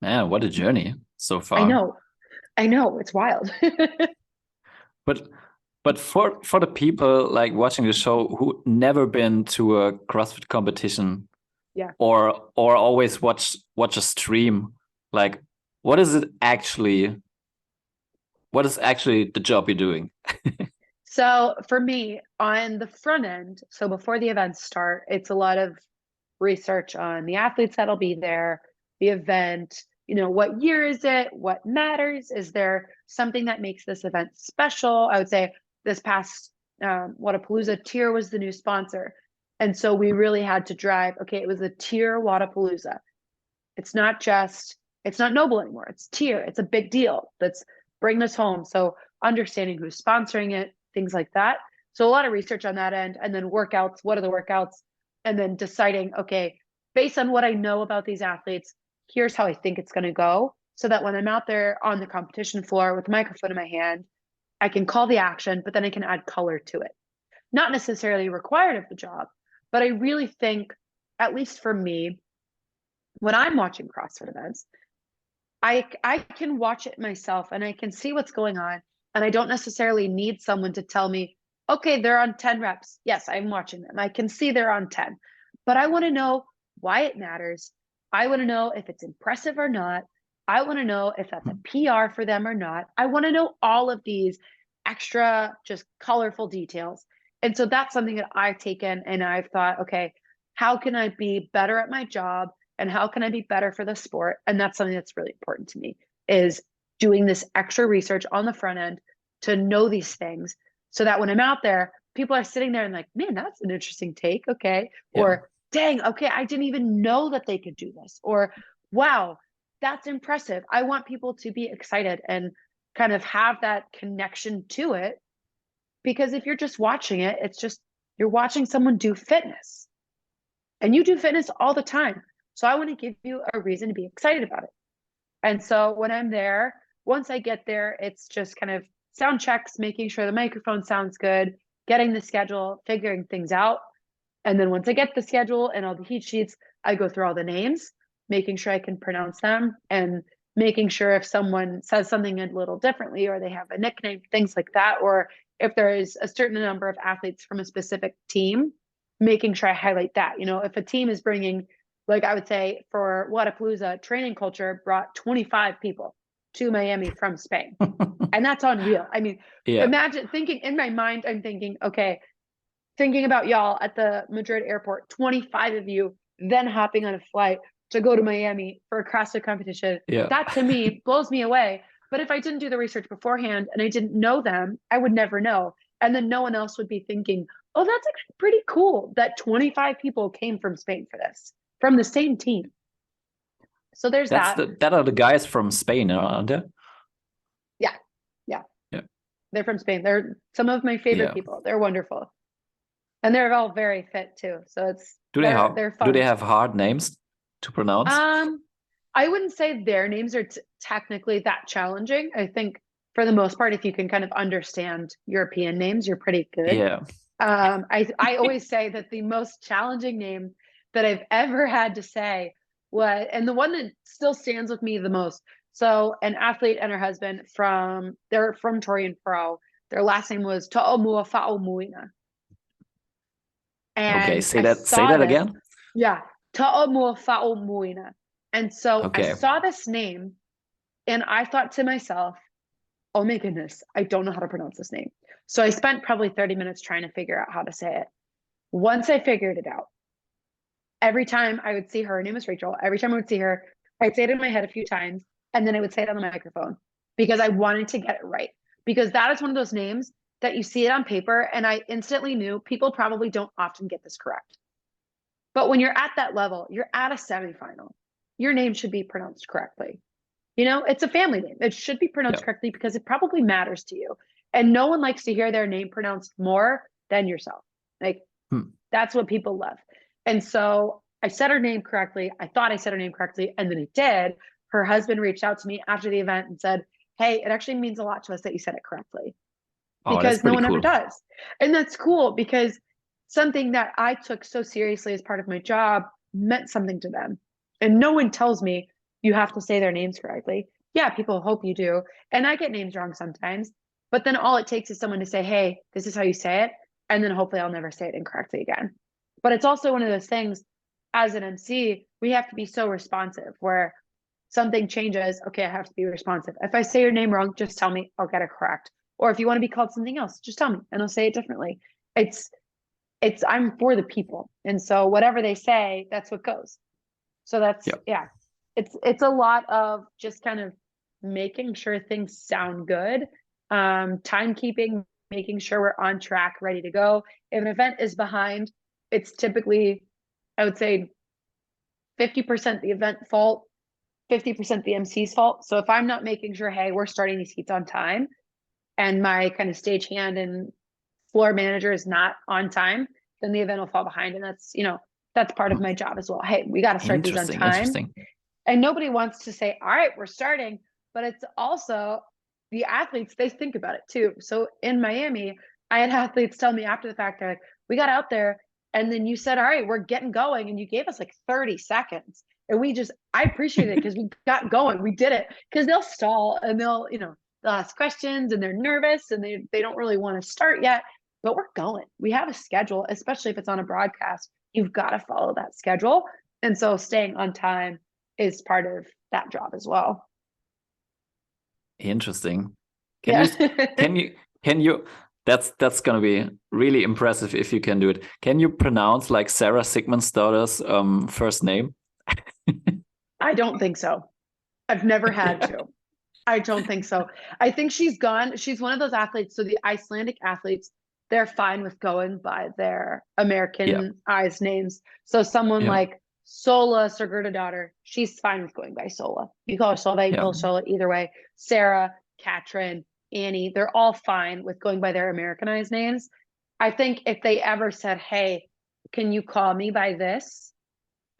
Speaker 2: Man, what a journey so far.
Speaker 1: I know, it's wild.
Speaker 2: But for the people like watching the show who never been to a CrossFit competition,
Speaker 1: yeah,
Speaker 2: or always watch a stream, like what is actually the job you're doing?
Speaker 1: So for me, on the front end, so before the events start, it's a lot of research on the athletes that'll be there, the event, what year is it, what matters, is there something that makes this event special? I would say this past Wadapalooza, Tier was the new sponsor. And so we really had to drive, okay, it was a Tier Wadapalooza. It's not Noble anymore. It's Tier. It's a big deal. Let's bring this home. So understanding who's sponsoring it, things like that. So a lot of research on that end, and then workouts. What are the workouts? And then deciding, okay, based on what I know about these athletes, here's how I think it's going to go. So that when I'm out there on the competition floor with a microphone in my hand, I can call the action, but then I can add color to it. Not necessarily required of the job, but I really think, at least for me, when I'm watching CrossFit events, I can watch it myself and I can see what's going on. And I don't necessarily need someone to tell me, okay, they're on 10 reps. Yes, I'm watching them. I can see they're on 10, but I want to know why it matters. I want to know if it's impressive or not. I want to know if that's a PR for them or not. I want to know all of these extra, just colorful details. And so that's something that I've taken and I've thought, okay, how can I be better at my job? And how can I be better for the sport? And that's something that's really important to me, is doing this extra research on the front end to know these things, so that when I'm out there, people are sitting there and like, man, that's an interesting take. Okay. Yeah. Or dang, okay, I didn't even know that they could do this. Or wow, that's impressive. I want people to be excited and kind of have that connection to it. Because if you're just watching it, it's just, you're watching someone do fitness. And you do fitness all the time. So I want to give you a reason to be excited about it. And so when I'm there, once I get there, it's just kind of sound checks, making sure the microphone sounds good, getting the schedule, figuring things out. And then once I get the schedule and all the heat sheets, I go through all the names, making sure I can pronounce them, and making sure if someone says something a little differently or they have a nickname, things like that, or if there is a certain number of athletes from a specific team, making sure I highlight that. If a team is bringing, like I would say for Wadapalooza, Training Culture brought 25 people to Miami from Spain. And that's unreal. I mean, Imagine thinking in my mind, I'm thinking, okay, thinking about y'all at the Madrid airport, 25 of you, then hopping on a flight to go to Miami for a CrossFit competition. Yeah. That to me blows me away. But if I didn't do the research beforehand and I didn't know them, I would never know. And then no one else would be thinking, Oh, that's actually pretty cool that 25 people came from Spain for this, from the same team. So there's that.
Speaker 2: That are the guys from Spain, aren't they?
Speaker 1: Yeah. Yeah.
Speaker 2: Yeah.
Speaker 1: They're from Spain. They're some of my favorite
Speaker 2: Yeah.
Speaker 1: people. They're wonderful. And they're all very fit too. So they're
Speaker 2: Do they
Speaker 1: fun.
Speaker 2: have hard names to pronounce?
Speaker 1: I wouldn't say their names are technically that challenging. I think for the most part, if you can kind of understand European names, you're pretty good.
Speaker 2: Yeah.
Speaker 1: I always say that the most challenging name that I've ever had to say was, and the one that still stands with me the most. So an athlete and her husband they're from Torian Pro. Their last name was Ta'omuafa'omuina.
Speaker 2: Okay,
Speaker 1: And
Speaker 2: say
Speaker 1: I saw
Speaker 2: that
Speaker 1: this,
Speaker 2: again.
Speaker 1: yeah, Ta'omuafa'omuina. And so I
Speaker 2: Okay.
Speaker 1: saw this name and I thought to myself, oh my goodness, I don't know how to pronounce this name. So I spent probably 30 minutes trying to figure out how to say it. Once I figured it out, every time I would see her name is Rachel. Every time I would see her, I'd say it in my head a few times, and then I would say it on the microphone because I wanted to get it right. Because that is one of those names that you see it on paper, and I instantly knew people probably don't often get this correct. But when you're at that level, you're at a semifinal. Your name should be pronounced correctly. You know, it's a family name. It should be pronounced
Speaker 2: Yeah.
Speaker 1: correctly because it probably matters to you. And no one likes to hear their name pronounced more than yourself. Like, that's what people love. And so I said her name correctly. I thought I said her name correctly. And then I did. Her husband reached out to me after the event and said, hey, it actually means a lot to us that you said it correctly
Speaker 2: Oh, that's
Speaker 1: because no
Speaker 2: pretty
Speaker 1: one ever
Speaker 2: cool.
Speaker 1: does. And that's cool because something that I took so seriously as part of my job meant something to them. And no one tells me you have to say their names correctly. Yeah, people hope you do. And I get names wrong sometimes. But then all it takes is someone to say, hey, this is how you say it. And then hopefully I'll never say it incorrectly again. But it's also one of those things as an MC, we have to be so responsive where something changes. Okay, I have to be responsive. If I say your name wrong, just tell me, I'll get it correct. Or if you want to be called something else, just tell me and I'll say it differently. It's I'm for the people. And so whatever they say, that's what goes. So that's yeah. It's a lot of just kind of making sure things sound good. Timekeeping, making sure we're on track, ready to go. If an event is behind, it's typically, I would say 50% the event fault, 50% the MC's fault. So if I'm not making sure, hey, we're starting these heats on time, and my kind of stagehand and floor manager is not on time, then the event will fall behind. And that's, that's part of my job as well. Hey, we got to start these on time.
Speaker 2: Interesting.
Speaker 1: And nobody wants to say, all right, we're starting, but it's also the athletes, they think about it too. So in Miami, I had athletes tell me after the fact, they're like, we got out there and then you said, all right, we're getting going. And you gave us like 30 seconds. And I appreciate it because we got going. We did it because they'll stall and they'll ask questions and they're nervous and they don't really want to start yet, but we're going. We have a schedule, especially if it's on a broadcast. You've got to follow that schedule. And so staying on time is part of that job as well.
Speaker 2: Interesting. Can you that's gonna be really impressive if you can do it. Can you pronounce like Sarah Sigmundsdottir's first name?
Speaker 1: I don't think so. I've never had to. I don't think so. I think she's one of those athletes. So the Icelandic athletes, they're fine with going by their Americanized names. So someone like Sola Sigurdardottir, she's fine with going by Sola. You call her Sola, you call her Sola, either way. Sarah, Katrin, Annie, they're all fine with going by their Americanized names. I think if they ever said, hey, can you call me by this?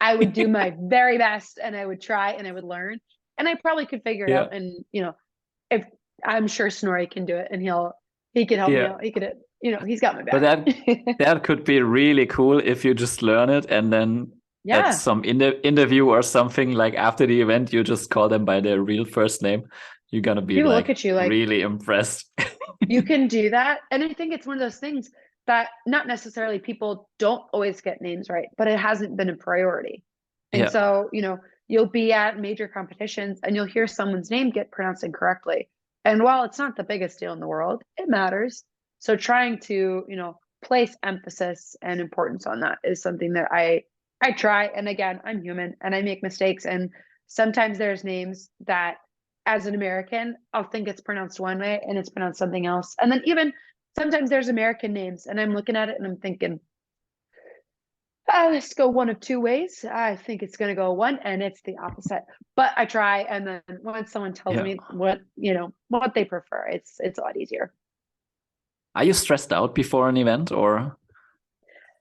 Speaker 1: I would do my very best and I would try and I would learn. And I probably could figure it out. And, if I'm sure Snorri can do it and he can help me out. He could, he's got my back.
Speaker 2: But that could be really cool if you just learn it and then at some interview or something, like after the event, you just call them by their real first name. You're gonna be
Speaker 1: people look at you like
Speaker 2: really impressed.
Speaker 1: You can do that. And I think it's one of those things that not necessarily people don't always get names right, but it hasn't been a priority. And so, you'll be at major competitions and you'll hear someone's name get pronounced incorrectly. And while it's not the biggest deal in the world, it matters. So trying to, place emphasis and importance on that is something that I try. And again, I'm human and I make mistakes. And sometimes there's names that as an American, I'll think it's pronounced one way and it's pronounced something else. And then even sometimes there's American names and I'm looking at it and I'm thinking, let's go one of two ways. I think it's going to go one, and it's the opposite. But I try, and then once someone tells
Speaker 2: Yeah.
Speaker 1: me what they prefer, it's a lot easier.
Speaker 2: Are you stressed out before an event, or?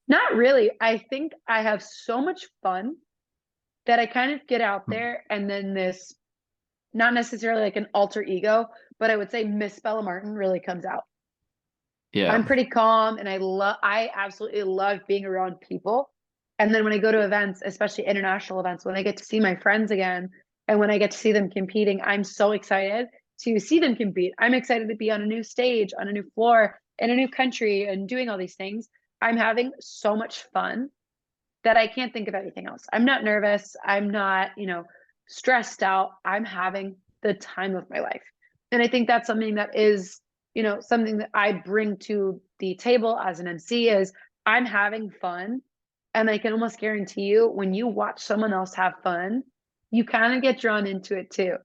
Speaker 1: Not really. I think I have so much fun that I kind of get out there, and then this, not necessarily like an alter ego, but I would say Miss Bella Martin really comes out.
Speaker 2: Yeah.
Speaker 1: I'm pretty calm, and I absolutely love being around people. And then when I go to events, especially international events, when I get to see my friends again, and when I get to see them competing, I'm so excited to see them compete. I'm excited to be on a new stage, on a new floor, in a new country, and doing all these things. I'm having so much fun that I can't think of anything else. I'm not nervous. I'm not, stressed out. I'm having the time of my life. And I think that's something that is, something that I bring to the table as an MC is I'm having fun. And I can almost guarantee you when you watch someone else have fun, you kind of get drawn into it too.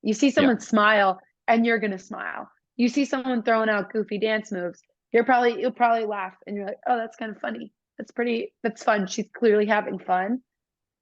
Speaker 1: You see someone smile and you're going to smile. You see someone throwing out goofy dance moves, you'll probably laugh and you're like, oh, that's kind of funny. That's fun. She's clearly having fun.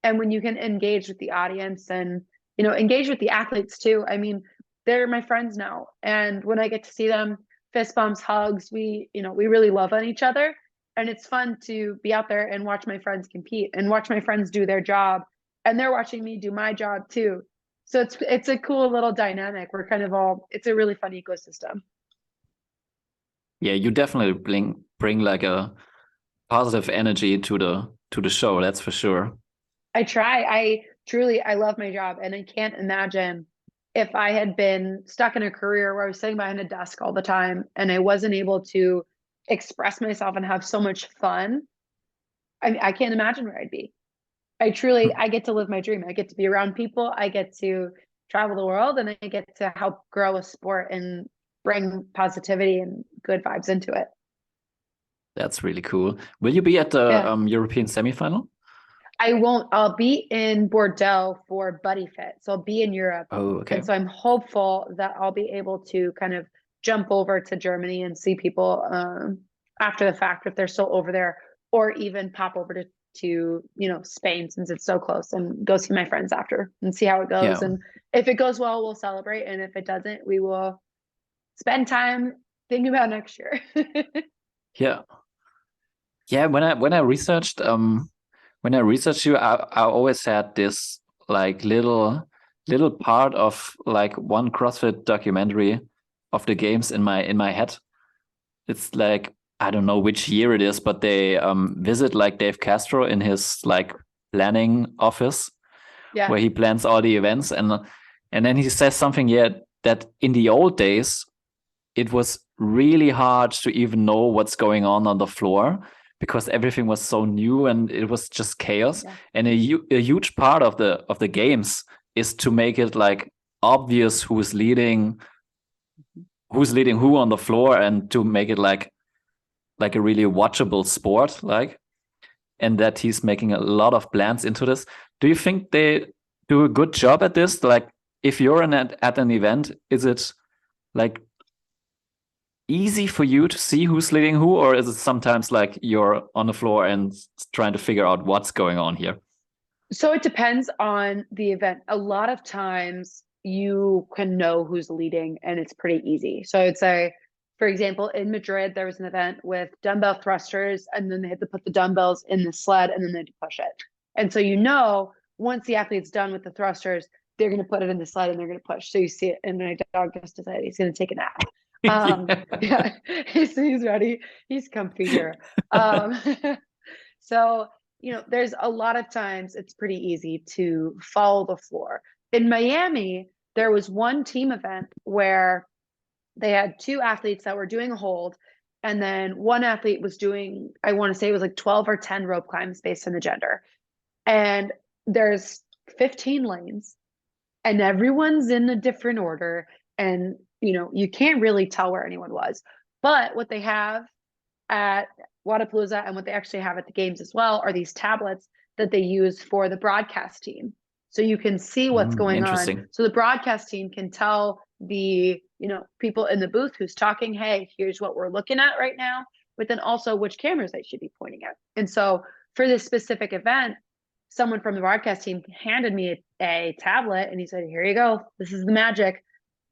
Speaker 1: And when you can engage with the audience and, engage with the athletes too. I mean, they're my friends now. And when I get to see them, fist bumps, hugs, we really love on each other. And it's fun to be out there and watch my friends compete and watch my friends do their job. And they're watching me do my job too. So it's a cool little dynamic. We're kind of it's a really fun ecosystem.
Speaker 2: Yeah, you definitely bring like a positive energy to the show, that's for sure.
Speaker 1: I try. I love my job, and I can't imagine if I had been stuck in a career where I was sitting behind a desk all the time and I wasn't able to express myself and have so much fun. I can't imagine where I'd be. I get to live my dream. I get to be around people. I get to travel the world, and I get to help grow a sport and bring positivity and good vibes into it.
Speaker 2: That's really cool. Will you be at the European semifinal?
Speaker 1: I won't. I'll be in Bordeaux for Buddy Fit. So I'll be in Europe.
Speaker 2: Oh, okay.
Speaker 1: And so I'm hopeful that I'll be able to kind of jump over to Germany and see people after the fact if they're still over there, or even pop over to Spain since it's so close, and go see my friends after and see how it goes.
Speaker 2: Yeah.
Speaker 1: And if it goes well, we'll celebrate. And if it doesn't, we will spend time thinking about next year.
Speaker 2: Yeah. Yeah, when I researched you, I always had this like little part of like one CrossFit documentary of the games in my head. It's like, I don't know which year it is, but they visit like Dave Castro in his like planning office, where he plans all the events, and then he says something that in the old days it was really hard to even know what's going on the floor, because everything was so new and it was just chaos. Yeah. And a huge part of the games is to make it like obvious who's leading who on the floor, and to make it like a really watchable sport, and that he's making a lot of plans into this. Do you think they do a good job at this? Like, if you're at an event, is it like easy for you to see who's leading who, or is it sometimes like you're on the floor and trying to figure out what's going on here?
Speaker 1: So it depends on the event. A lot of times you can know who's leading and it's pretty easy. So I'd say, for example, in Madrid, there was an event with dumbbell thrusters, and then they had to put the dumbbells in the sled and then they had to push it. And so, once the athlete's done with the thrusters, they're going to put it in the sled and they're going to push. So you see it, and my dog just decided he's going to take a nap. Yeah, he's ready. He's comfy here. So, there's a lot of times it's pretty easy to follow the floor. In Miami, there was one team event where they had two athletes that were doing a hold, and then one athlete was doing, I want to say it was like 12 or 10 rope climbs based on the gender. And there's 15 lanes, and everyone's in a different order. And, you can't really tell where anyone was. But what they have at Wodapalooza, and what they actually have at the games as well, are these tablets that they use for the broadcast team. So you can see what's going on. So the broadcast team can tell the people in the booth who's talking, hey, here's what we're looking at right now, but then also which cameras I should be pointing at. And so for this specific event, someone from the broadcast team handed me a tablet and he said, here you go. This is the magic.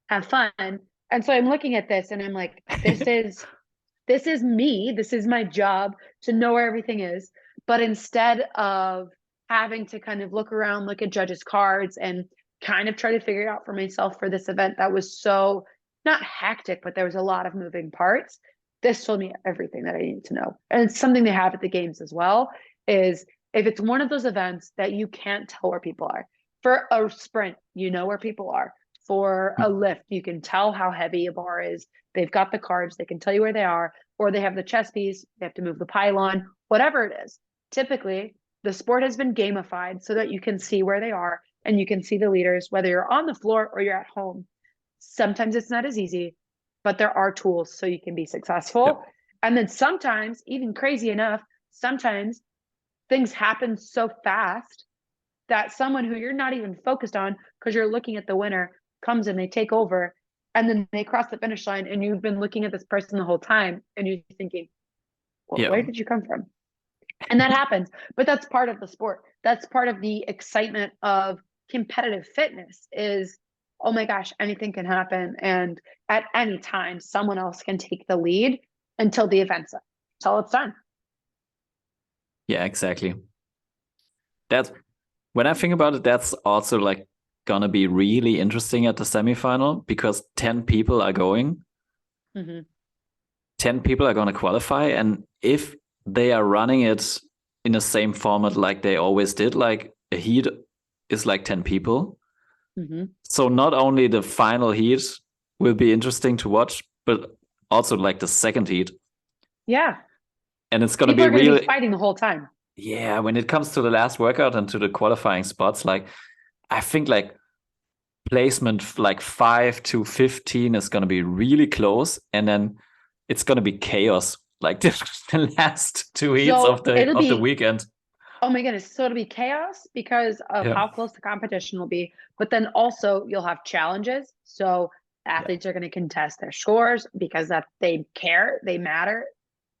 Speaker 1: Have fun. And so I'm looking at this and I'm like, this is me. This is my job to know where everything is. But instead of having to kind of look around, look at judges' cards and kind of try to figure it out for myself for this event that was so not hectic, but there was a lot of moving parts. This told me everything that I needed to know. And it's something they have at the games as well, is if it's one of those events that you can't tell where people are. For a sprint, you know where people are. For a lift, you can tell how heavy a bar is. They've got the cards, they can tell you where they are, or they have the chest piece, they have to move the pylon, whatever it is. Typically, the sport has been gamified so that you can see where they are and you can see the leaders, whether you're on the floor or you're at home. Sometimes it's not as easy, but there are tools so you can be successful.
Speaker 2: Yep.
Speaker 1: And then sometimes, even crazy enough, sometimes things happen so fast that someone who you're not even focused on because you're looking at the winner comes and they take over and then they cross the finish line and you've been looking at this person the whole time and you're thinking, well, where did you come from? And that happens, but that's part of the sport. That's part of the excitement of competitive fitness is, oh my gosh, anything can happen. And at any time, someone else can take the lead until the event's up, until it's done.
Speaker 2: Yeah, exactly. That's when I think about it, that's also like gonna be really interesting at the semifinal because 10 people are going. 10 people are gonna qualify. And if they are running it in the same format like they always did, like a heat is like 10 people. So not only the final heat will be interesting to watch, but also like the second heat.
Speaker 1: Yeah.
Speaker 2: And it's gonna be really
Speaker 1: fighting the whole time.
Speaker 2: Yeah, when it comes to the last workout and to the qualifying spots, like I think like placement like 5 to 15 is gonna be really close, and then it's gonna be chaos. Like the last two heats of the weekend.
Speaker 1: Oh my goodness. So it'll be chaos because of how close the competition will be. But then also you'll have challenges. So athletes are going to contest their scores because that they care, they matter.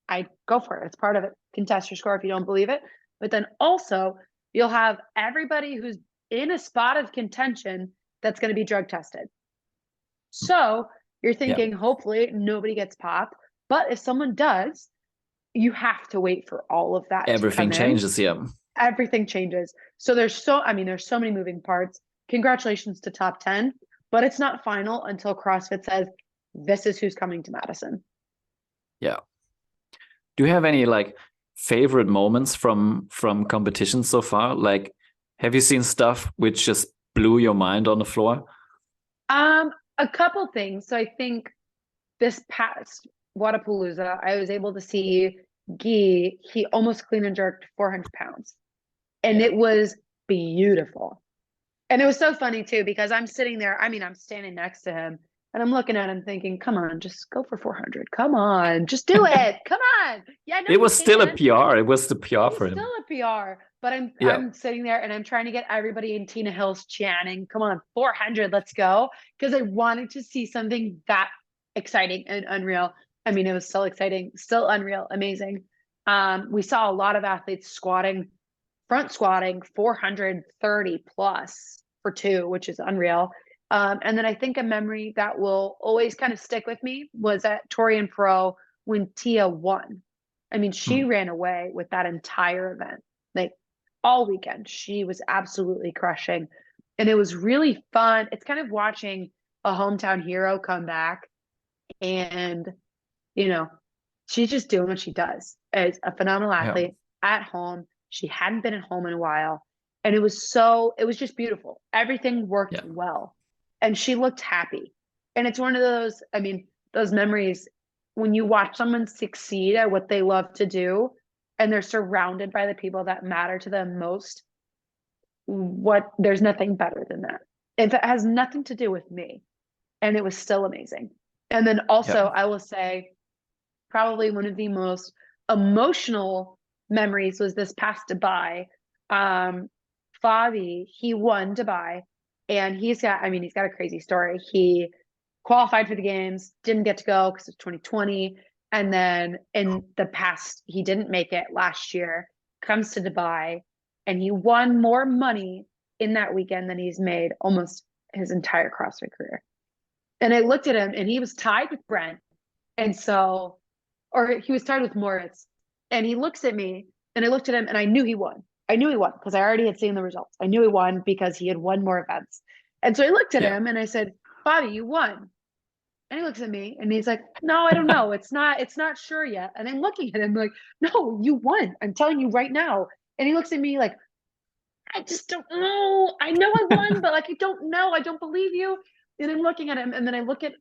Speaker 1: I go for it. It's part of it. Contest your score if you don't believe it. But then also you'll have everybody who's in a spot of contention that's going to be drug tested. So you're thinking, hopefully nobody gets popped. But if someone does, you have to wait for all of that.
Speaker 2: Everything changes.
Speaker 1: Everything changes. So there's so many moving parts. Congratulations to top 10, but it's not final until CrossFit says, this is who's coming to Madison.
Speaker 2: Yeah. Do you have any like favorite moments from competition so far? Like, have you seen stuff which just blew your mind on the floor?
Speaker 1: A couple things. So I think this past Wadapalooza, I was able to see Guy, he almost clean and jerked 400 pounds. And it was beautiful. And it was so funny too, because I'm sitting there, I'm standing next to him and I'm looking at him thinking, come on, just go for 400. Come on, just do it. Come on. Yeah, no,
Speaker 2: it was still a PR. It was the PR for him.
Speaker 1: Still a PR, but I'm sitting there and I'm trying to get everybody in Tina Hills chanting, come on, 400, let's go. Because I wanted to see something that exciting and unreal. It was still exciting, still unreal, amazing. We saw a lot of athletes front squatting 430 plus for 2, which is unreal. And then I think a memory that will always kind of stick with me was at Torian Pro when Tia won. She ran away with that entire event, like all weekend. She was absolutely crushing. And it was really fun. It's kind of watching a hometown hero come back and, she's just doing what she does as a phenomenal athlete at home. She hadn't been at home in a while. And it was just beautiful. Everything worked well. And she looked happy. And it's one of those, those memories when you watch someone succeed at what they love to do and they're surrounded by the people that matter to them most. There's nothing better than that. If it has nothing to do with me. And it was still amazing. And then also I will say probably one of the most emotional memories was this past Dubai. Fabi, he won Dubai and he's got a crazy story. He qualified for the games, didn't get to go because it's 2020. And then in the past, he didn't make it last year, comes to Dubai, and he won more money in that weekend than he's made almost his entire CrossFit career. And I looked at him and he was tied with Brent. And so, or he was tied with Moritz. And he looks at me and I looked at him and I knew he won. I knew he won because I already had seen the results. I knew he won because he had won more events. And so I looked at him and I said, Fabi, you won. And he looks at me and he's like, no, I don't know. It's not sure yet. And I'm looking at him like, no, you won. I'm telling you right now. And he looks at me like, I just don't know. I know I won, but like, I don't know. I don't believe you. And I'm looking at him and then I look at,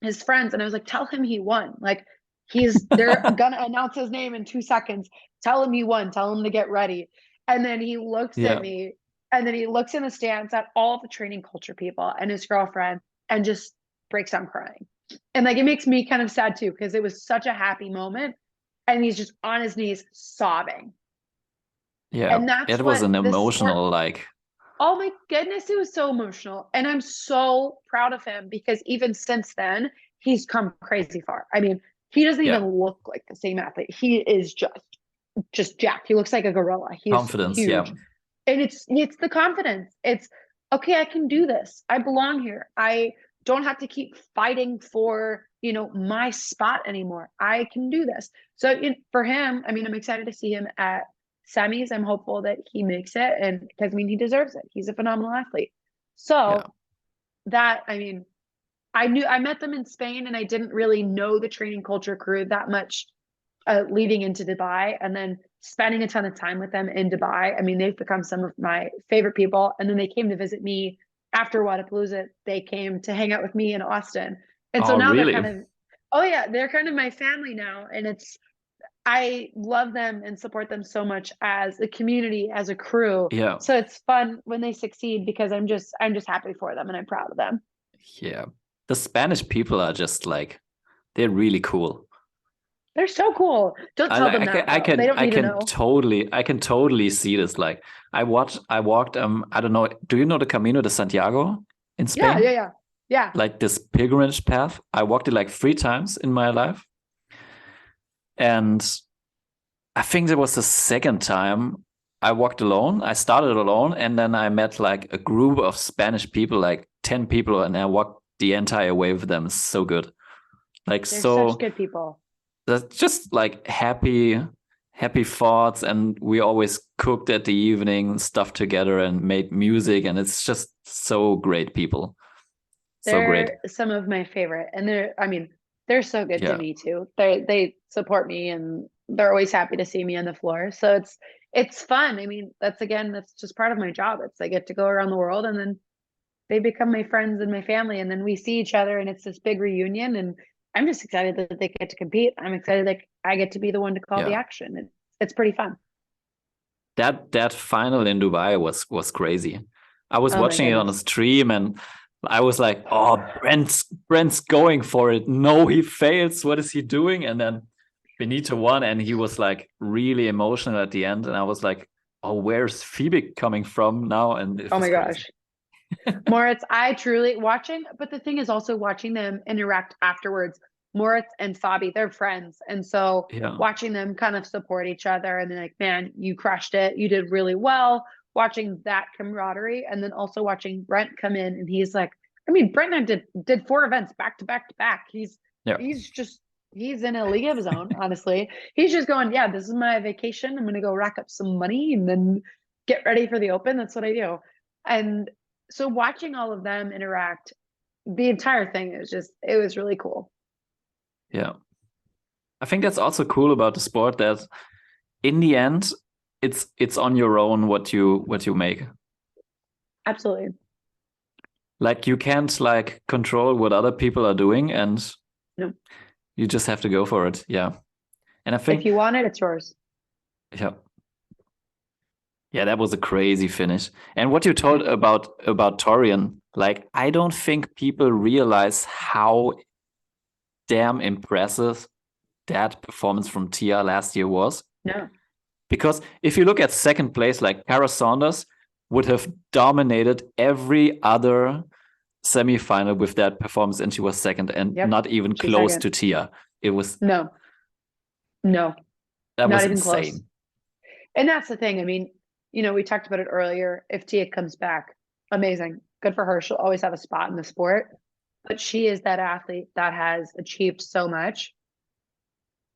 Speaker 1: his friends and I was like, tell him he won. Like they're going to announce his name in 2 seconds. Tell him he won. Tell him to get ready. And then he looks at me and then he looks in the stands at all the training culture people and his girlfriend and just breaks down crying. And like, it makes me kind of sad too, because it was such a happy moment and he's just on his knees sobbing.
Speaker 2: Yeah.
Speaker 1: And that's
Speaker 2: it was an emotional, like,
Speaker 1: oh my goodness, it was so emotional. And I'm so proud of him because even since then, he's come crazy far. I mean, he doesn't even look like the same athlete. He is just jacked. He looks like a gorilla. He's
Speaker 2: confidence,
Speaker 1: huge. And it's the confidence. It's okay, I can do this. I belong here. I don't have to keep fighting for, my spot anymore. I can do this. So for him, I mean, I'm excited to see him at semis. I'm hopeful that he makes it, and because he deserves it. He's a phenomenal athlete. So that, I mean, I met them in Spain and I didn't really know the training culture crew that much leading into Dubai, and then spending a ton of time with them in Dubai. I mean, they've become some of my favorite people. And then they came to visit me after Wodapalooza. They came to hang out with me in Austin. And so now
Speaker 2: really?
Speaker 1: they're kind of my family now. And I love them and support them so much as a community, as a crew.
Speaker 2: Yeah.
Speaker 1: So it's fun when they succeed because I'm just happy for them and I'm proud of them.
Speaker 2: Yeah. The Spanish people are just like, they're really cool.
Speaker 1: They're so cool. Don't tell them that. They don't need to know.
Speaker 2: I can totally see this. Like I walked, I don't know. Do you know the Camino de Santiago in Spain?
Speaker 1: Yeah.
Speaker 2: Like this pilgrimage path. I walked it like 3 times in my life. And I think it was the second time I walked alone. I started alone and then I met like a group of Spanish people, like 10 people, and I walked the entire way with them. It's so good. Like
Speaker 1: they're such good people.
Speaker 2: That's just like happy thoughts, and we always cooked at the evening stuff together and made music, and it's just so great people. So great.
Speaker 1: Some of my favorite, and they're so good to me too. They support me and they're always happy to see me on the floor. So it's fun. I mean, that's just part of my job. I get to go around the world and then they become my friends and my family, and then we see each other and it's this big reunion, and I'm just excited that they get to compete. I'm excited that I get to be the one to call the action. It's pretty fun.
Speaker 2: That final in Dubai was crazy. I was watching it on a stream and I was like, oh, Brent's going for it. No, he fails. What is he doing? And then Benito won and he was like really emotional at the end. And I was like, oh, where's Phoebe coming from now? And
Speaker 1: oh my gosh. Moritz, I truly watching, but the thing is also watching them interact afterwards. Moritz and Fabi, they're friends. And so watching them kind of support each other and they're like, man, you crushed it. You did really well. Watching that camaraderie, and then also watching Brent come in and he's like, I mean, Brent and I did 4 events back to back to back. He's in a league of his own, honestly. He's just going, yeah, this is my vacation. I'm going to go rack up some money and then get ready for the Open. That's what I do. And so watching all of them interact, the entire thing it was really cool.
Speaker 2: Yeah. I think that's also cool about the sport, that in the end, it's on your own what you make.
Speaker 1: Absolutely.
Speaker 2: Like you can't like control what other people are doing, and you just have to go for it. Yeah. And I think
Speaker 1: if you want it, it's yours.
Speaker 2: Yeah. Yeah, that was a crazy finish. And what you told about Torian, like I don't think people realize how damn impressive that performance from Tia last year was.
Speaker 1: No.
Speaker 2: Because if you look at second place, like Kara Saunders would have dominated every other semifinal with that performance, and she was second, and
Speaker 1: Yep.
Speaker 2: not even
Speaker 1: She's
Speaker 2: close
Speaker 1: second.
Speaker 2: to Tia. It was
Speaker 1: No,
Speaker 2: that
Speaker 1: not
Speaker 2: was
Speaker 1: even
Speaker 2: insane.
Speaker 1: close. And that's the thing. I mean, you know, we talked about it earlier. If Tia comes back, amazing. Good for her. She'll always have a spot in the sport. But she is that athlete that has achieved so much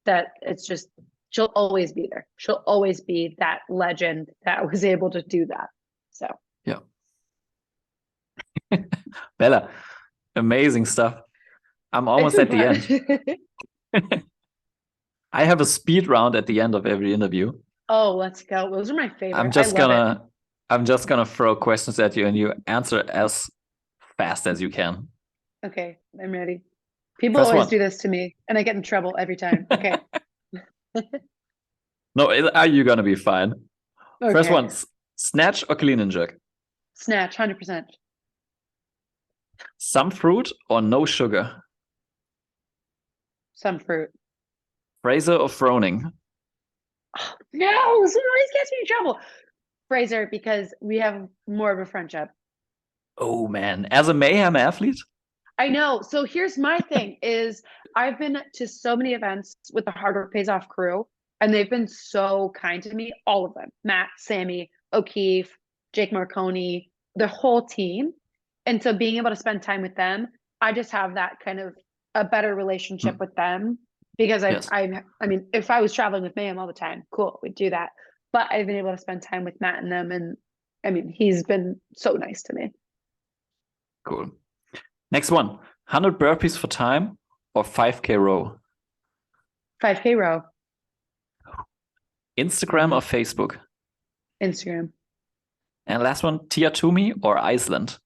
Speaker 1: that it's just, she'll always be there. She'll always be that legend that was able to do that. So,
Speaker 2: yeah. Bella, amazing stuff. I'm almost at the end. I have a speed round at the end of every interview.
Speaker 1: Oh, let's go. Those are my favorite.
Speaker 2: I'm just gonna throw questions at you and you answer as fast as you can.
Speaker 1: Okay, I'm ready. People
Speaker 2: First
Speaker 1: always
Speaker 2: one.
Speaker 1: do this to me and I get in trouble every time. Okay.
Speaker 2: No, are you gonna be fine?
Speaker 1: Okay.
Speaker 2: First one, snatch or clean and jerk?
Speaker 1: Snatch, 100%.
Speaker 2: Some fruit or no sugar?
Speaker 1: Some fruit.
Speaker 2: Fraser or Froning?
Speaker 1: Oh, no, someone always gets me in trouble. Fraser, because we have more of a friendship.
Speaker 2: Oh man, as a mayhem athlete?
Speaker 1: I know. So here's my thing is I've been to so many events with the Hard Work Pays Off crew, and they've been so kind to me, all of them. Matt, Sammy, O'Keefe, Jake Marconi, the whole team. And so being able to spend time with them, I just have that kind of a better relationship with them because
Speaker 2: Yes.
Speaker 1: I mean, if I was traveling with Mayhem all the time, cool, we'd do that. But I've been able to spend time with Matt and them, and I mean, he's been so nice to me.
Speaker 2: Cool. Next one, 100 burpees for time or 5K row?
Speaker 1: 5K row.
Speaker 2: Instagram or Facebook?
Speaker 1: Instagram.
Speaker 2: And last one, Tia Toomey or Iceland?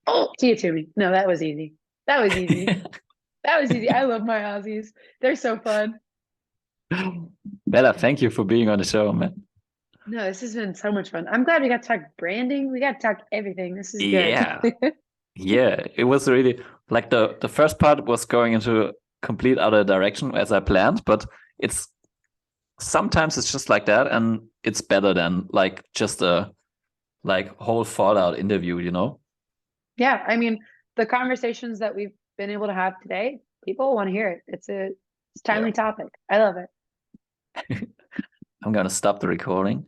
Speaker 1: Oh, Tia Toomey. No, that was easy. That was easy. That was easy. I love my Aussies. They're so fun.
Speaker 2: Bella, thank you for being on the show, man.
Speaker 1: No, this has been so much fun. I'm glad we got to talk branding. We got to talk everything. This is good.
Speaker 2: Yeah. Yeah, it was really like the first part was going into complete other direction as I planned, but it's sometimes it's just like that, and it's better than like just a like whole fallout interview, you know?
Speaker 1: Yeah, I mean, the conversations that we've been able to have today, people want to hear it. It's a timely topic. I love it.
Speaker 2: I'm gonna stop the recording.